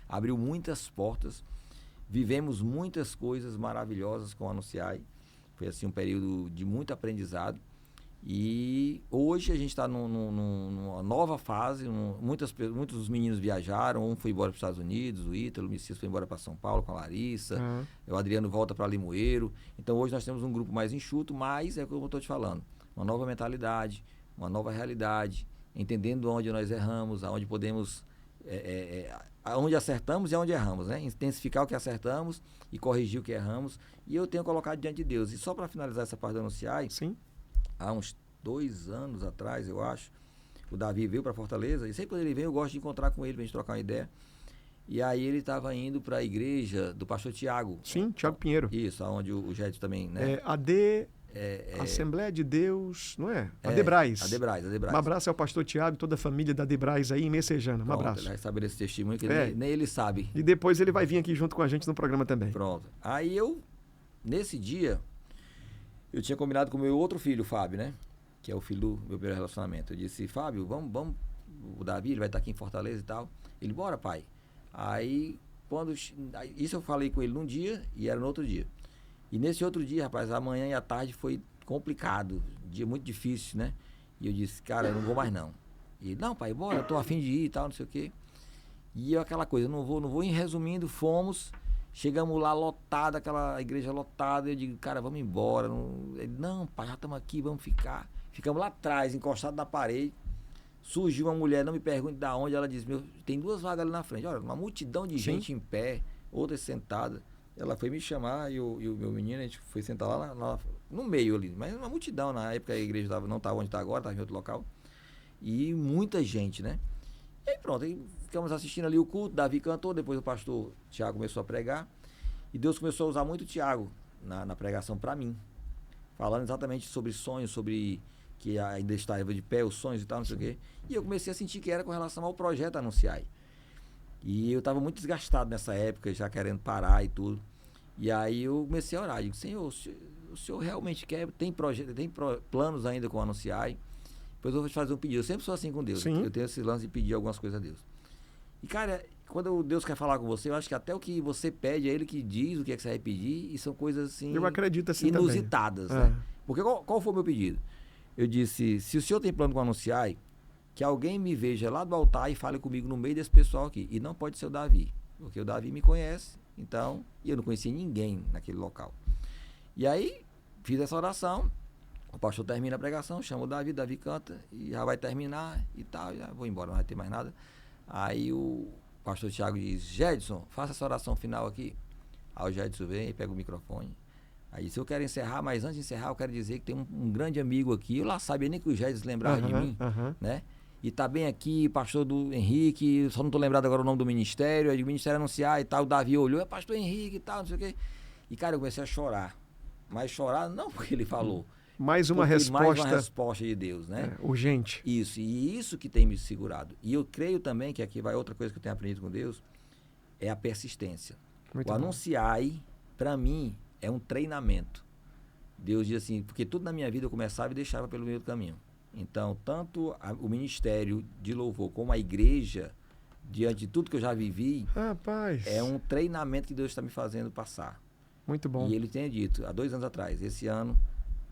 B: Abriu muitas portas. Vivemos muitas coisas maravilhosas com a Anunciai. Foi assim um período de muito aprendizado. E hoje a gente está numa nova fase. Muitos dos meninos viajaram. Um foi embora para os Estados Unidos, o Ítalo, o Messias foi embora para São Paulo com a Larissa. O Adriano volta para Limoeiro. Então hoje nós temos um grupo mais enxuto, mas é como eu estou te falando. Uma nova mentalidade, uma nova realidade, entendendo onde nós erramos, aonde podemos... aonde acertamos e aonde erramos, né? Intensificar o que acertamos e corrigir o que erramos. E eu tenho colocado diante de Deus. E só para finalizar essa parte da Anunciai,
A: sim,
B: há uns 2 anos atrás, eu acho, o Davi veio para Fortaleza, e sempre quando ele vem eu gosto de encontrar com ele, pra gente trocar uma ideia. E aí ele estava indo para a igreja do pastor Tiago.
A: Sim, Tiago Pinheiro.
B: Isso, onde o Gédio também, né?
A: Assembleia de Deus, não é? Adebrais.
B: Adebrais.
A: Um abraço ao pastor Tiago e toda a família da Adebrais aí em Messejana. Um abraço.
B: Ele vai saber esse testemunho que nem ele sabe.
A: E depois ele vai vir aqui junto com a gente no programa também.
B: Pronto. Aí nesse dia, eu tinha combinado com o meu outro filho, o Fábio, né? Que é o filho do meu primeiro relacionamento. Eu disse, Fábio, vamos, o Davi, ele vai estar aqui em Fortaleza e tal. Ele, bora, pai. Aí, isso eu falei com ele num dia e era no outro dia. E nesse outro dia, rapaz, a manhã e a tarde foi complicado, dia muito difícil, né? E eu disse, cara, eu não vou mais não. E ele, não, pai, bora, eu tô a fim de ir e tal, não sei o quê. E eu, aquela coisa, não vou. Em resumindo, fomos, chegamos lá lotada, aquela igreja lotada, eu digo, cara, vamos embora. Ele, não, pai, já estamos aqui, vamos ficar. Ficamos lá atrás, encostados na parede. Surgiu uma mulher, não me pergunte de onde, ela disse, tem 2 vagas ali na frente. Olha, uma multidão de gente em pé, outras sentadas. Ela foi me chamar e o meu menino, a gente foi sentar lá no meio ali. Mas uma multidão, na época a igreja não estava onde está agora, estava em outro local. E muita gente, né? E aí pronto, aí ficamos assistindo ali o culto, Davi cantou, depois o pastor Tiago começou a pregar. E Deus começou a usar muito o Tiago na pregação para mim. Falando exatamente sobre sonhos, sobre que ainda estava de pé, os sonhos e tal, não sei o quê. E eu comecei a sentir que era com relação ao projeto Anunciai. E eu estava muito desgastado nessa época, já querendo parar e tudo. E aí eu comecei a orar. Digo, Senhor, o Senhor realmente quer, tem planos ainda com o Anunciai? Depois eu vou te fazer um pedido. Eu sempre sou assim com Deus.
A: Sim.
B: Eu tenho esse lance de pedir algumas coisas a Deus. E, cara, quando Deus quer falar com você, eu acho que até o que você pede é Ele que diz o que é que você vai pedir. E são coisas assim...
A: Eu acredito assim
B: inusitadas,
A: também.
B: né? Porque qual foi o meu pedido? Eu disse, se o Senhor tem plano com o Anunciai, que alguém me veja lá do altar e fale comigo no meio desse pessoal aqui. E não pode ser o Davi, porque o Davi me conhece, então, e eu não conhecia ninguém naquele local. E aí, fiz essa oração, o pastor termina a pregação, chama o Davi canta, e já vai terminar e tal, já vou embora, não vai ter mais nada. Aí o pastor Tiago diz, Jedson, faça essa oração final aqui. Aí o Jedson vem e pega o microfone. Aí disse, eu quero encerrar, mas antes de encerrar, eu quero dizer que tem um grande amigo aqui, eu lá sabia nem que o Jedson lembrava de mim, né? E tá bem aqui, pastor do Henrique, só não tô lembrado agora o nome do ministério, aí o ministério anunciar e tal, o Davi olhou, é pastor Henrique e tal, não sei o quê. E, cara, eu comecei a chorar. Mas chorar não porque ele falou.
A: Mais uma
B: Mais uma
A: resposta
B: resposta de Deus, né?
A: urgente.
B: Isso, e isso que tem me segurado. E eu creio também que aqui vai outra coisa que eu tenho aprendido com Deus, é a persistência.
A: Muito
B: O
A: bom.
B: anunciar, para mim, é um treinamento. Deus diz assim, porque tudo na minha vida eu começava e deixava pelo meio do caminho. Então, tanto o ministério de louvor como a igreja, diante de tudo que eu já vivi,
A: Rapaz,
B: é um treinamento que Deus está me fazendo passar.
A: muito bom.
B: E ele tem dito, há 2 anos atrás, esse ano,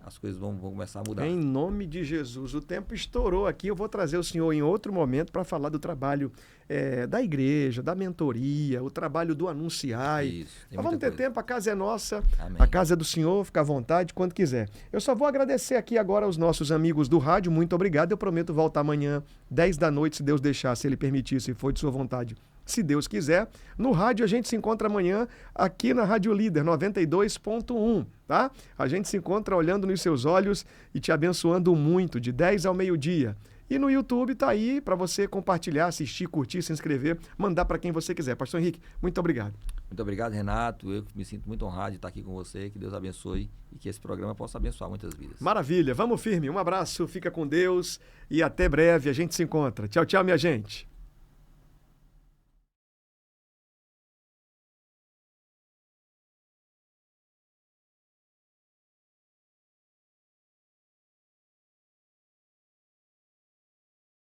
B: as coisas vão começar a mudar.
A: Em nome de Jesus, o tempo estourou aqui. Eu vou trazer o senhor em outro momento para falar do trabalho da igreja, da mentoria, o trabalho do anunciar.
B: Isso, tem
A: Nós vamos
B: muita
A: ter
B: coisa.
A: tempo, a casa é nossa,
B: Amém.
A: a casa é do senhor, fica à vontade quando quiser. Eu só vou agradecer aqui agora aos nossos amigos do rádio, muito obrigado. Eu prometo voltar amanhã, 10 da noite, se Deus deixar, se Ele permitir, se for de sua vontade. Se Deus quiser. No rádio a gente se encontra amanhã aqui na Rádio Líder 92.1, tá? A gente se encontra olhando nos seus olhos e te abençoando muito, de 10 ao meio-dia. E no YouTube tá aí para você compartilhar, assistir, curtir, se inscrever, mandar para quem você quiser. Pastor Henrique, muito obrigado.
B: Muito obrigado, Renato. Eu me sinto muito honrado de estar aqui com você. Que Deus abençoe e que esse programa possa abençoar muitas vidas.
A: Maravilha, vamos firme. Um abraço, fica com Deus e até breve a gente se encontra. Tchau, tchau, minha gente.